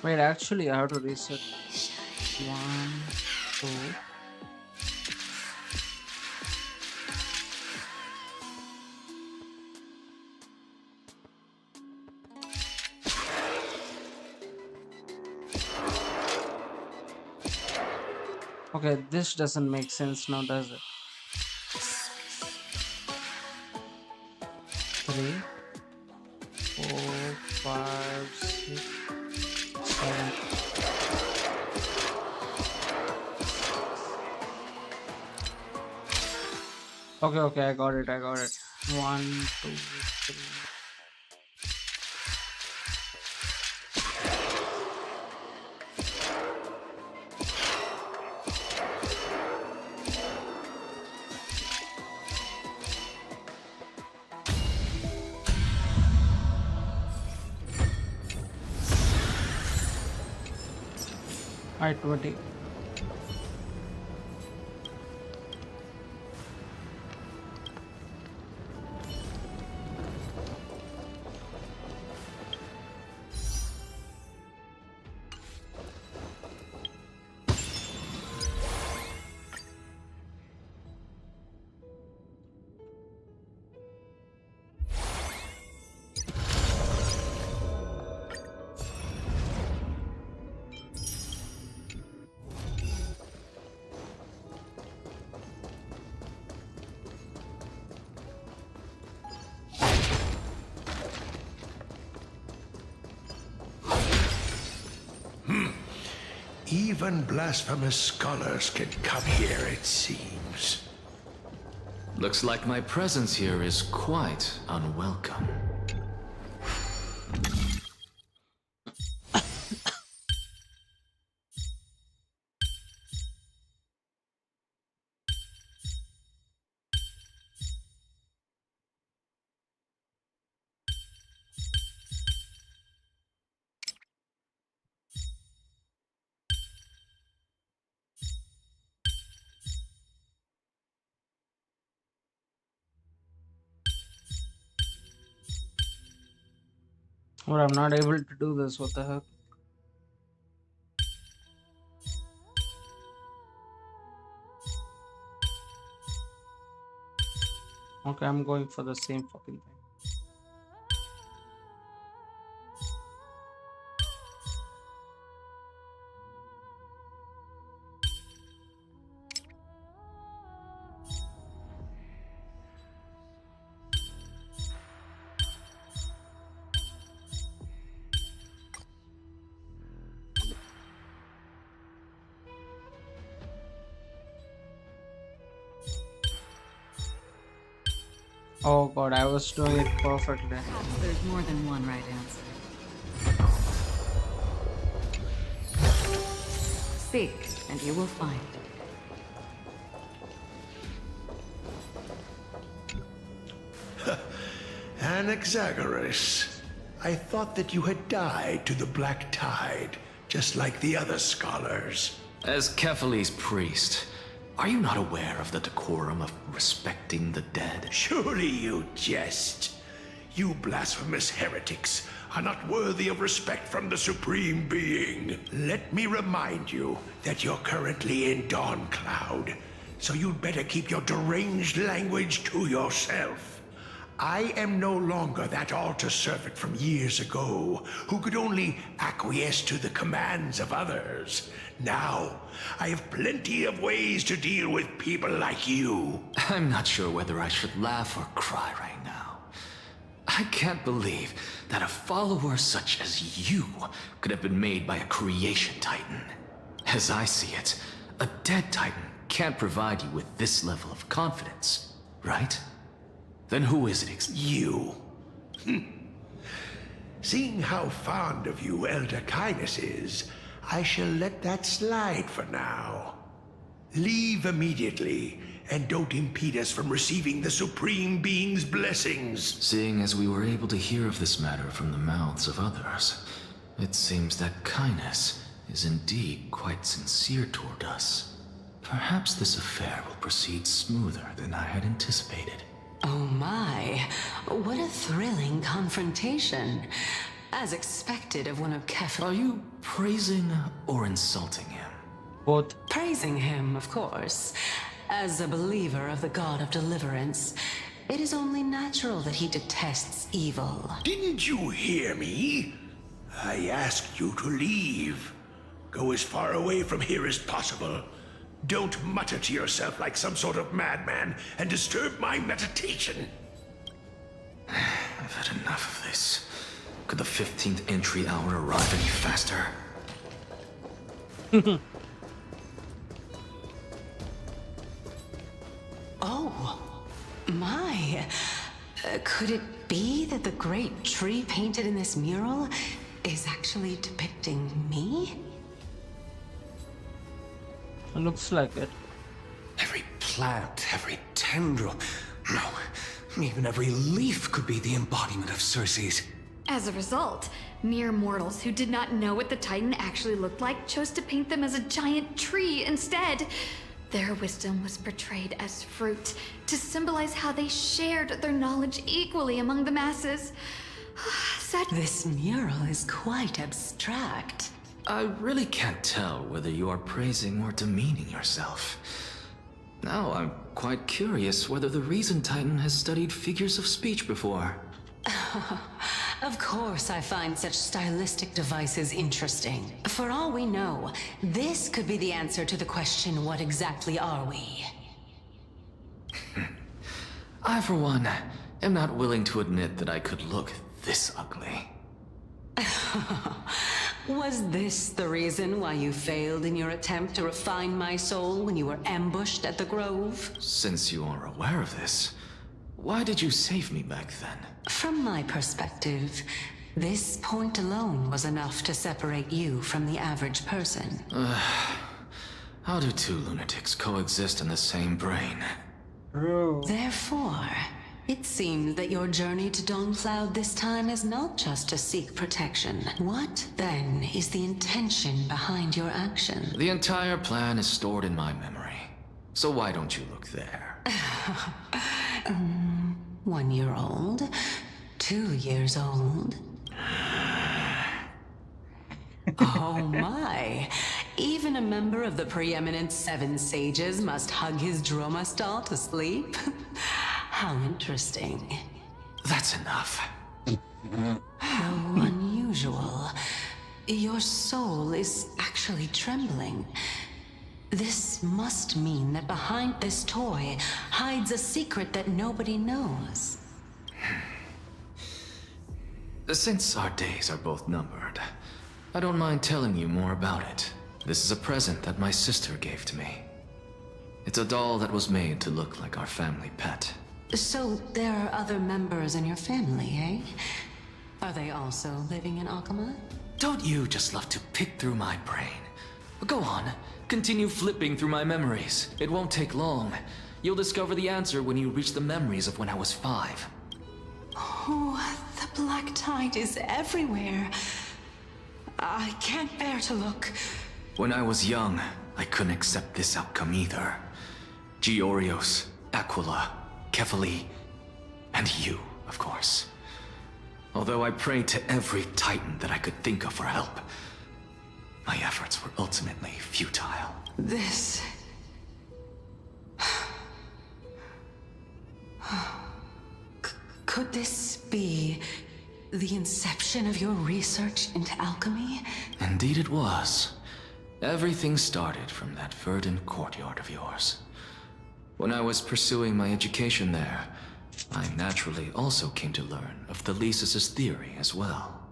Wait, actually, I have to reset. 1, 2. Okay, this doesn't make sense now, does it? 3, 4, 5, 6, 7. Okay, I got it. 1, 2, 3. Alright, 20. Even blasphemous scholars can come here, it seems. Looks like my presence here is quite unwelcome. But I'm not able to do this, what the heck? Okay, I'm going for the same fucking thing. Oh god, I was doing it perfectly. There's more than one right answer. Seek, and you will find. Anaxagoras, I thought that you had died to the Black Tide, just like the other scholars. As Kephales's priest, are you not aware of the decorum of respecting the dead? Surely you jest. You blasphemous heretics are not worthy of respect from the Supreme Being. Let me remind you that you're currently in Dawn Cloud, so you'd better keep your deranged language to yourself. I am no longer that altar servant from years ago who could only acquiesce to the commands of others. Now, I have plenty of ways to deal with people like you. I'm not sure whether I should laugh or cry right now. I can't believe that a follower such as you could have been made by a creation titan. As I see it, a dead titan can't provide you with this level of confidence, right? Then who is it You. Seeing how fond of you Elder Kindness is, I shall let that slide for now. Leave immediately, and don't impede us from receiving the Supreme Being's blessings. Seeing as we were able to hear of this matter from the mouths of others, it seems that Kindness is indeed quite sincere toward us. Perhaps this affair will proceed smoother than I had anticipated. Oh my, what a thrilling confrontation. As expected of one of Kef. Are you praising or insulting him? Both. Praising him, of course. As a believer of the God of Deliverance, it is only natural that he detests evil. Didn't you hear me? I asked you to leave. Go as far away from here as possible. Don't mutter to yourself like some sort of madman and disturb my meditation. I've had enough of this. Could the 15th entry hour arrive any faster? Oh, my. Could it be that the great tree painted in this mural is actually depicting me? Looks like it. Every plant, every tendril, no, even every leaf could be the embodiment of Circe's. As a result, mere mortals who did not know what the Titan actually looked like chose to paint them as a giant tree instead. Their wisdom was portrayed as fruit, to symbolize how they shared their knowledge equally among the masses. This mural is quite abstract. I really can't tell whether you are praising or demeaning yourself. Now I'm quite curious whether the Reason Titan has studied figures of speech before. Of course I find such stylistic devices interesting. For all we know, this could be the answer to the question, what exactly are we? I, for one, am not willing to admit that I could look this ugly. Was this the reason why you failed in your attempt to refine my soul when you were ambushed at the Grove? Since you are aware of this, why did you save me back then? From my perspective, this point alone was enough to separate you from the average person. How do two lunatics coexist in the same brain? Therefore, it seems that your journey to Dawnfloud this time is not just to seek protection. What, then, is the intention behind your action? The entire plan is stored in my memory. So why don't you look there? 1 year old? 2 years old? Oh my! Even a member of the preeminent 7 sages must hug his droma stall to sleep? How interesting. That's enough. How unusual. Your soul is actually trembling. This must mean that behind this toy hides a secret that nobody knows. Since our days are both numbered, I don't mind telling you more about it. This is a present that my sister gave to me. It's a doll that was made to look like our family pet. So there are other members in your family, eh? Are they also living in Akama? Don't you just love to pick through my brain? Go on, continue flipping through my memories. It won't take long. You'll discover the answer when you reach the memories of when I was 5. Oh, the black tide is everywhere. I can't bear to look. When I was young, I couldn't accept this outcome either. Georios, Aquila, Kefali, and you, of course. Although I prayed to every titan that I could think of for help, my efforts were ultimately futile. This... Could this be the inception of your research into alchemy? Indeed it was. Everything started from that verdant courtyard of yours. When I was pursuing my education there, I naturally also came to learn of Thelesis' theory as well.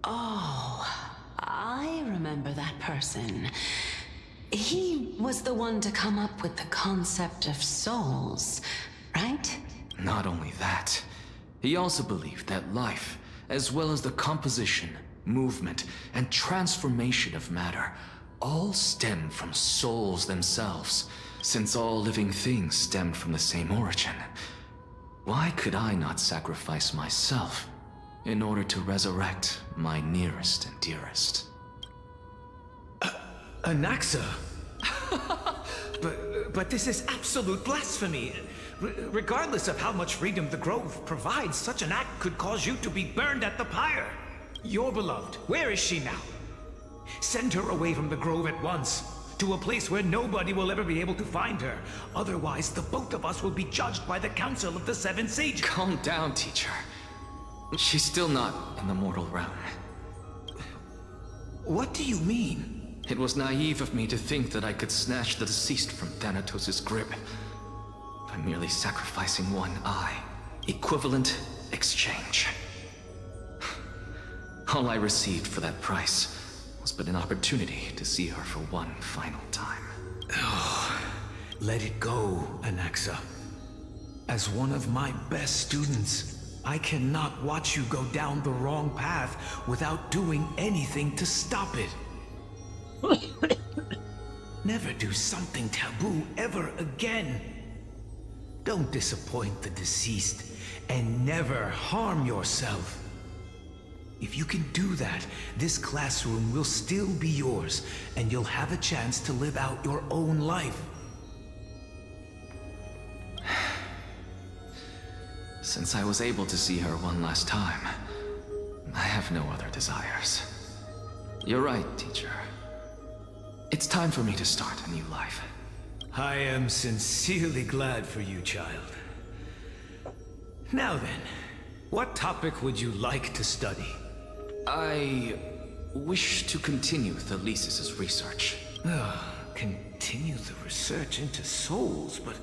Oh, I remember that person. He was the one to come up with the concept of souls, right? Not only that, he also believed that life, as well as the composition, movement, and transformation of matter, all stem from souls themselves, since all living things stemmed from the same origin. Why could I not sacrifice myself in order to resurrect my nearest and dearest? Anaxa? but this is absolute blasphemy. Regardless of how much freedom the Grove provides, such an act could cause you to be burned at the pyre. Your beloved, where is she now? Send her away from the Grove at once, to a place where nobody will ever be able to find her. Otherwise, the both of us will be judged by the Council of the Seven Sages. Calm down, teacher. She's still not in the mortal realm. What do you mean? It was naive of me to think that I could snatch the deceased from Thanatos' grip by merely sacrificing one eye. Equivalent exchange. All I received for that price was but an opportunity to see her for one final time. Oh, let it go, Anaxa. As one of my best students, I cannot watch you go down the wrong path without doing anything to stop it. Never do something taboo ever again. Don't disappoint the deceased, and never harm yourself. If you can do that, this classroom will still be yours, and you'll have a chance to live out your own life. Since I was able to see her one last time, I have no other desires. You're right, teacher. It's time for me to start a new life. I am sincerely glad for you, child. Now then, what topic would you like to study? I wish to continue Thelesis' research. Continue the research into souls, but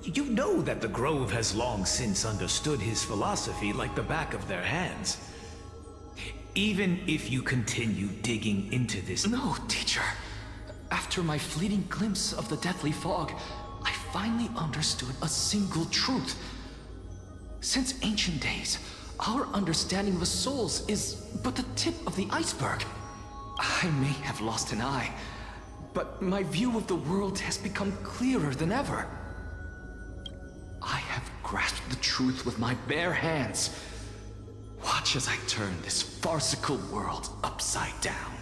you know that the Grove has long since understood his philosophy like the back of their hands. Even if you continue digging into this... No, teacher. After my fleeting glimpse of the deathly fog, I finally understood a single truth. Since ancient days, our understanding of the souls is but the tip of the iceberg. I may have lost an eye, but my view of the world has become clearer than ever. I have grasped the truth with my bare hands. Watch as I turn this farcical world upside down.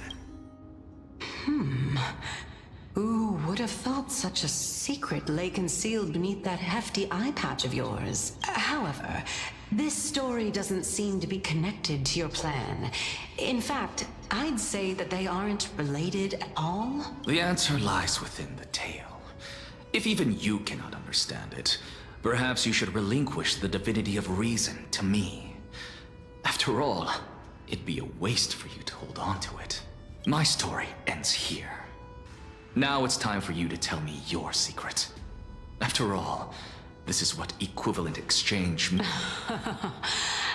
Who would have thought such a secret lay concealed beneath that hefty eye patch of yours? However, this story doesn't seem to be connected to your plan. In fact, I'd say that they aren't related at all. The answer lies within the tale. If even you cannot understand it, perhaps you should relinquish the divinity of reason to me. After all, it'd be a waste for you to hold on to it. My story ends here. Now it's time for you to tell me your secret. After all, this is what equivalent exchange means.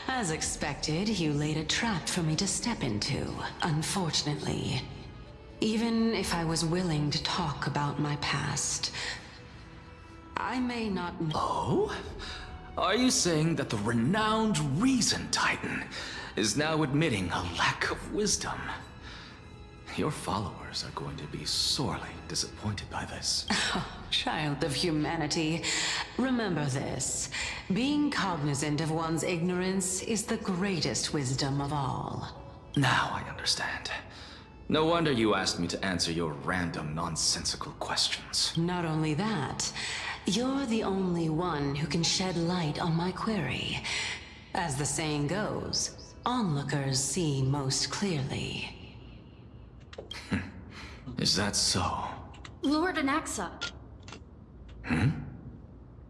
As expected, you laid a trap for me to step into, unfortunately. Even if I was willing to talk about my past, I may not know. Oh? Are you saying that the renowned Reason Titan is now admitting a lack of wisdom? Your followers are going to be sorely disappointed by this. Child of humanity, remember this. Being cognizant of one's ignorance is the greatest wisdom of all. Now I understand. No wonder you asked me to answer your random, nonsensical questions. Not only that, you're the only one who can shed light on my query. As the saying goes, onlookers see most clearly. Is that so? Lord Anaxa.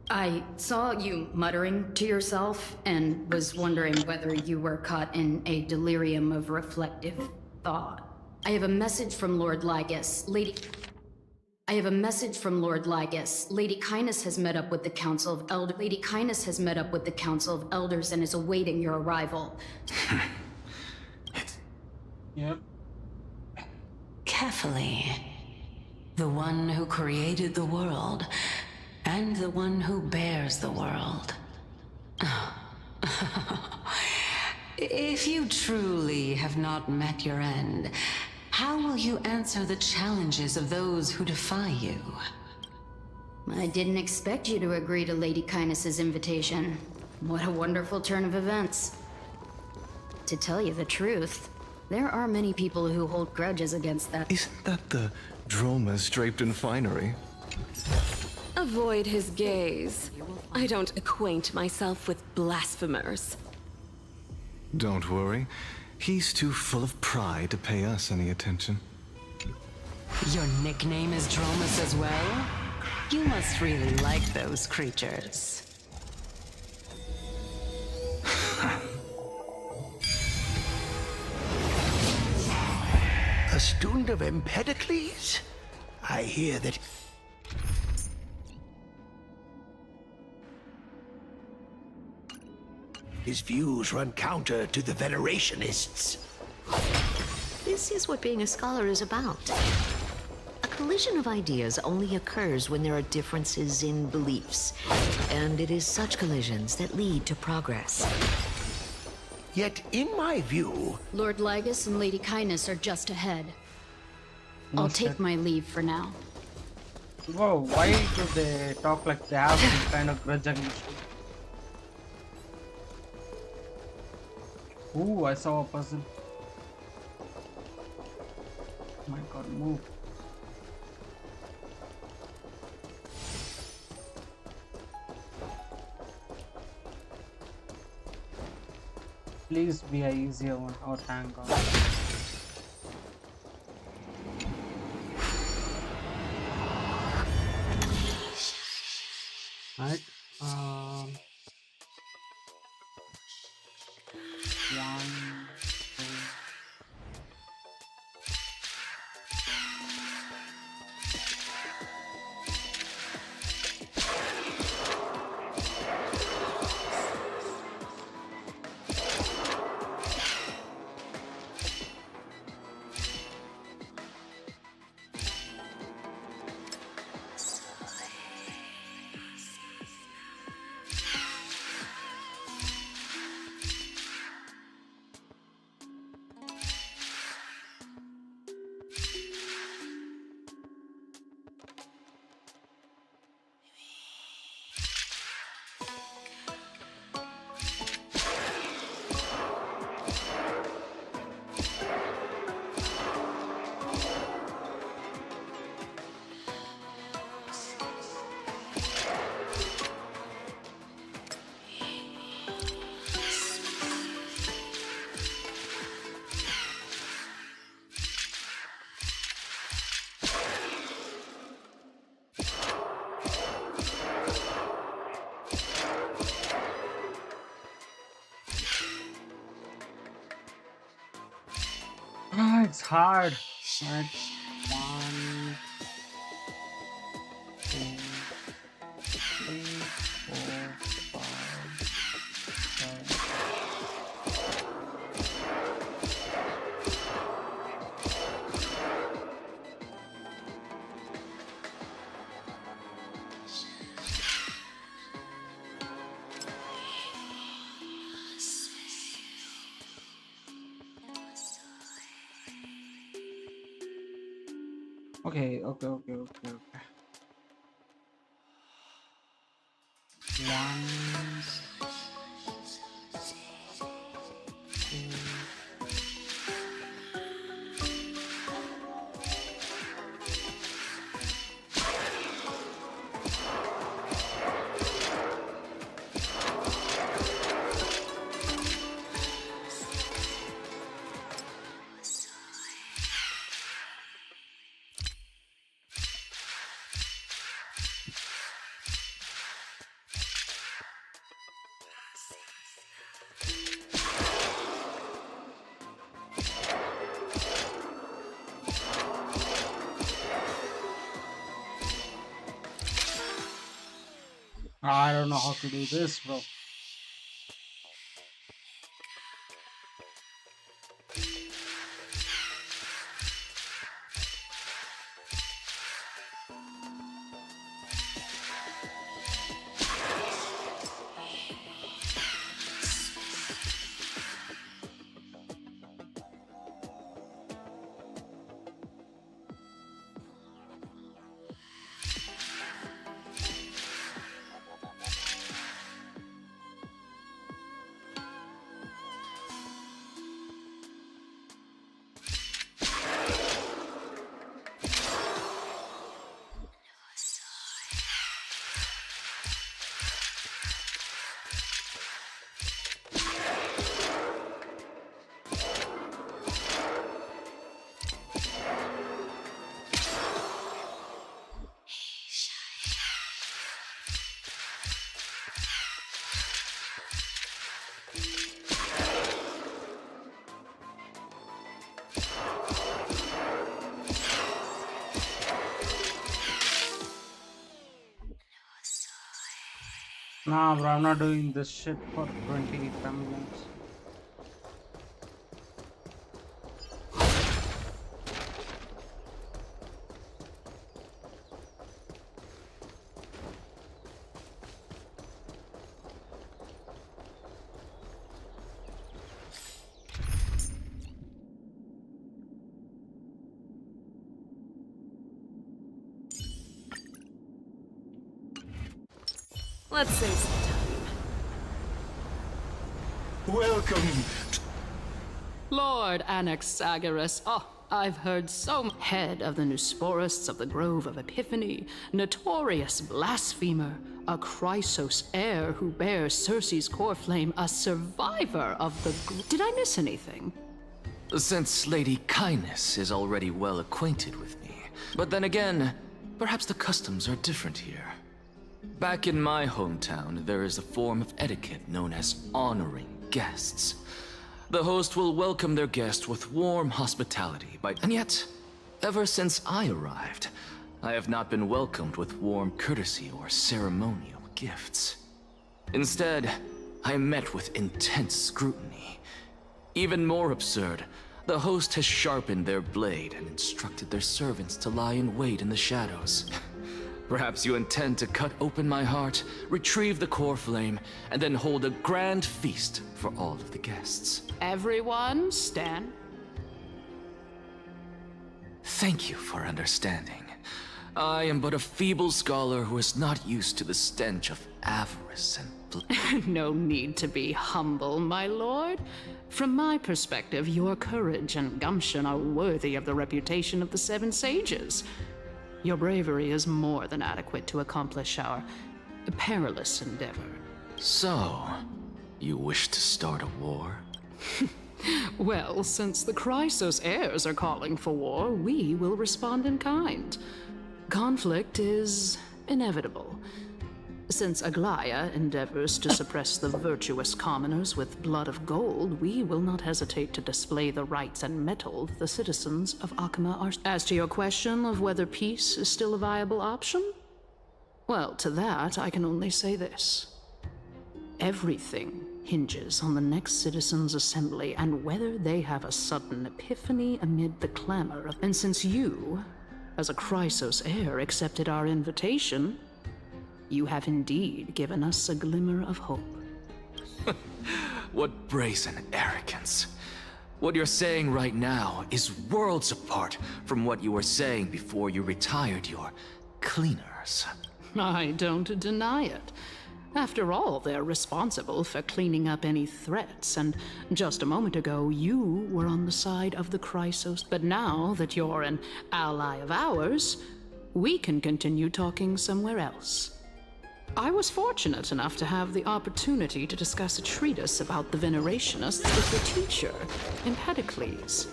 I saw you muttering to yourself and was wondering whether you were caught in a delirium of reflective thought. I have a message from Lord Lygus. Lady Kindness has met up with the Council of Elders. Lady Kindness has met up with the Council of Elders and is awaiting your arrival. Yep. Carefully. The one who created the world, and the one who bears the world. If you truly have not met your end, how will you answer the challenges of those who defy you? I didn't expect you to agree to Lady Kindness's invitation. What a wonderful turn of events. To tell you the truth, there are many people who hold grudges against that. Isn't that the dromas draped in finery? Avoid his gaze. I don't acquaint myself with blasphemers. Don't worry. He's too full of pride to pay us any attention. Your nickname is Dromus as well? You must really like those creatures. A student of Empedocles? I hear that... his views run counter to the Venerationists. This is what being a scholar is about. A collision of ideas only occurs when there are differences in beliefs, and it is such collisions that lead to progress. Yet, in my view... Lord Lygus and Lady Kindness are just ahead. No I'll shit. take my leave for now. Whoa, why do they talk like they have some kind of grudge against you? Ooh, I saw a person. Oh my god, move. Please be a easier one. Oh, thank god. Right. One, two. Ah, it's hard. Right. One, two, three, four, five, six. Okay. One, two. I don't know how to do this, bro. Nah, bro, I'm not doing this shit for 25 minutes. Let's save some time. Welcome. Lord Anaxagoras. Oh, I've heard so much. Head of the Nusporists of the Grove of Epiphany, notorious blasphemer, a Chrysos heir who bears Circe's core flame, a survivor of the. Did I miss anything? Since Lady Kindness is already well acquainted with me. But then again, perhaps the customs are different here. Back in my hometown, there is a form of etiquette known as honoring guests. The host will welcome their guest with warm hospitality, and yet, ever since I arrived, I have not been welcomed with warm courtesy or ceremonial gifts. Instead, I am met with intense scrutiny. Even more absurd, the host has sharpened their blade and instructed their servants to lie in wait in the shadows. Perhaps you intend to cut open my heart, retrieve the core flame, and then hold a grand feast for all of the guests. Everyone, stand. Thank you for understanding. I am but a feeble scholar who is not used to the stench of avarice and No need to be humble, my lord. From my perspective, your courage and gumption are worthy of the reputation of the Seven Sages. Your bravery is more than adequate to accomplish our perilous endeavor. So, you wish to start a war? Well, since the Chrysos heirs are calling for war, we will respond in kind. Conflict is inevitable. Since Aglaya endeavors to suppress the virtuous commoners with blood of gold, we will not hesitate to display the rights and mettle the citizens of Akama are. As to your question of whether peace is still a viable option, well, to that I can only say this. Everything hinges on the next citizens' assembly and whether they have a sudden epiphany amid the clamor of. And since you, as a Chrysos heir, accepted our invitation, you have indeed given us a glimmer of hope. What brazen arrogance. What you're saying right now is worlds apart from what you were saying before you retired your cleaners. I don't deny it. After all, they're responsible for cleaning up any threats, and just a moment ago, you were on the side of the Chrysos. But now that you're an ally of ours, we can continue talking somewhere else. I was fortunate enough to have the opportunity to discuss a treatise about the Venerationists with your teacher, Empedocles.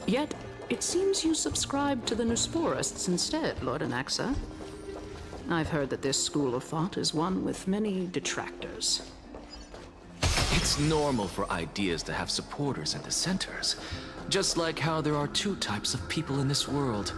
Yet, it seems you subscribe to the Nusporists instead, Lord Anaxa. I've heard that this school of thought is one with many detractors. It's normal for ideas to have supporters and dissenters, just like how there are two types of people in this world.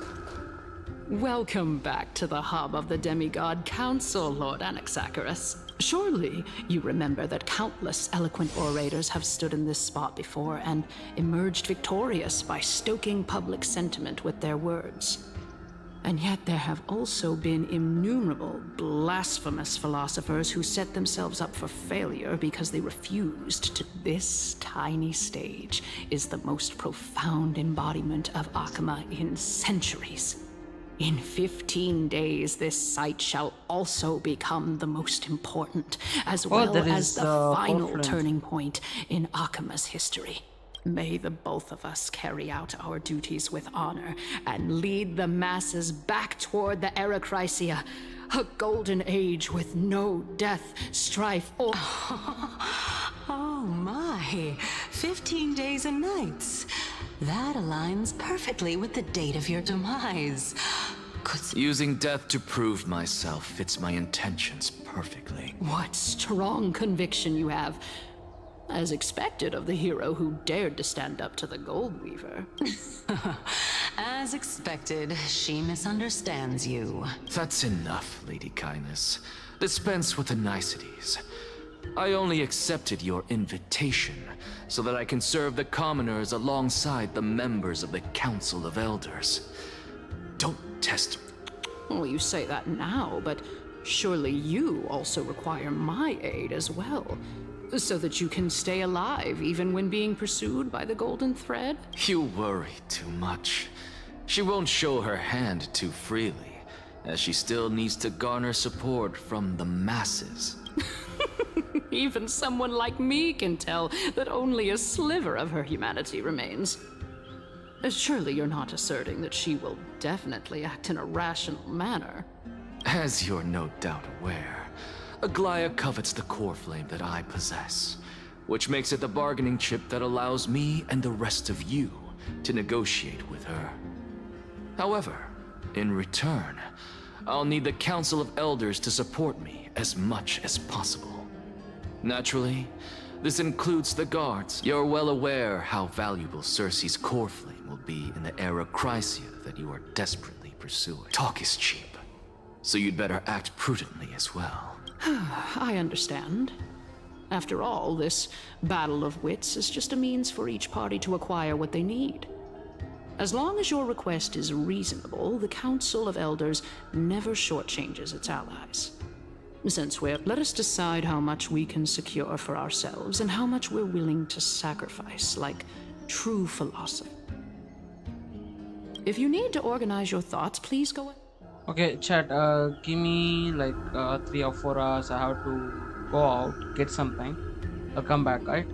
Welcome back to the hub of the Demigod Council, Lord Anaxagoras. Surely you remember that countless eloquent orators have stood in this spot before and emerged victorious by stoking public sentiment with their words. And yet there have also been innumerable blasphemous philosophers who set themselves up for failure because they refused to. This tiny stage is the most profound embodiment of Akama in centuries. In 15 days, this site shall also become the most important, as well as the final turning point in Akama's history. May the both of us carry out our duties with honor and lead the masses back toward the Era Chrysia, a golden age with no death, strife, or... Oh my, 15 days and nights. That aligns perfectly with the date of your demise. Using death to prove myself fits my intentions perfectly. What strong conviction you have. As expected of the hero who dared to stand up to the Gold Weaver. As expected, she misunderstands you. That's enough, Lady Kindness. Dispense with the niceties. I only accepted your invitation so that I can serve the commoners alongside the members of the Council of Elders. Don't test me. Well, you say that now, but surely you also require my aid as well. So that you can stay alive even when being pursued by the Golden Thread? You worry too much. She won't show her hand too freely, as she still needs to garner support from the masses. Even someone like me can tell that only a sliver of her humanity remains. Surely you're not asserting that she will definitely act in a rational manner. As you're no doubt aware, Aglaya covets the core flame that I possess, which makes it the bargaining chip that allows me and the rest of you to negotiate with her. However, in return, I'll need the Council of Elders to support me as much as possible. Naturally, this includes the guards. You're well aware how valuable Circe's core flame will be in the Era Chrysia that you are desperately pursuing. Talk is cheap, so you'd better act prudently as well. I understand. After all, this battle of wits is just a means for each party to acquire what they need. As long as your request is reasonable, the Council of Elders never shortchanges its allies. Since let us decide how much we can secure for ourselves and how much we're willing to sacrifice, like true philosophers. If you need to organize your thoughts, please go ahead. Okay, chat, give me like 3 or 4 hours. I have to go out, get something. I'll come back, right?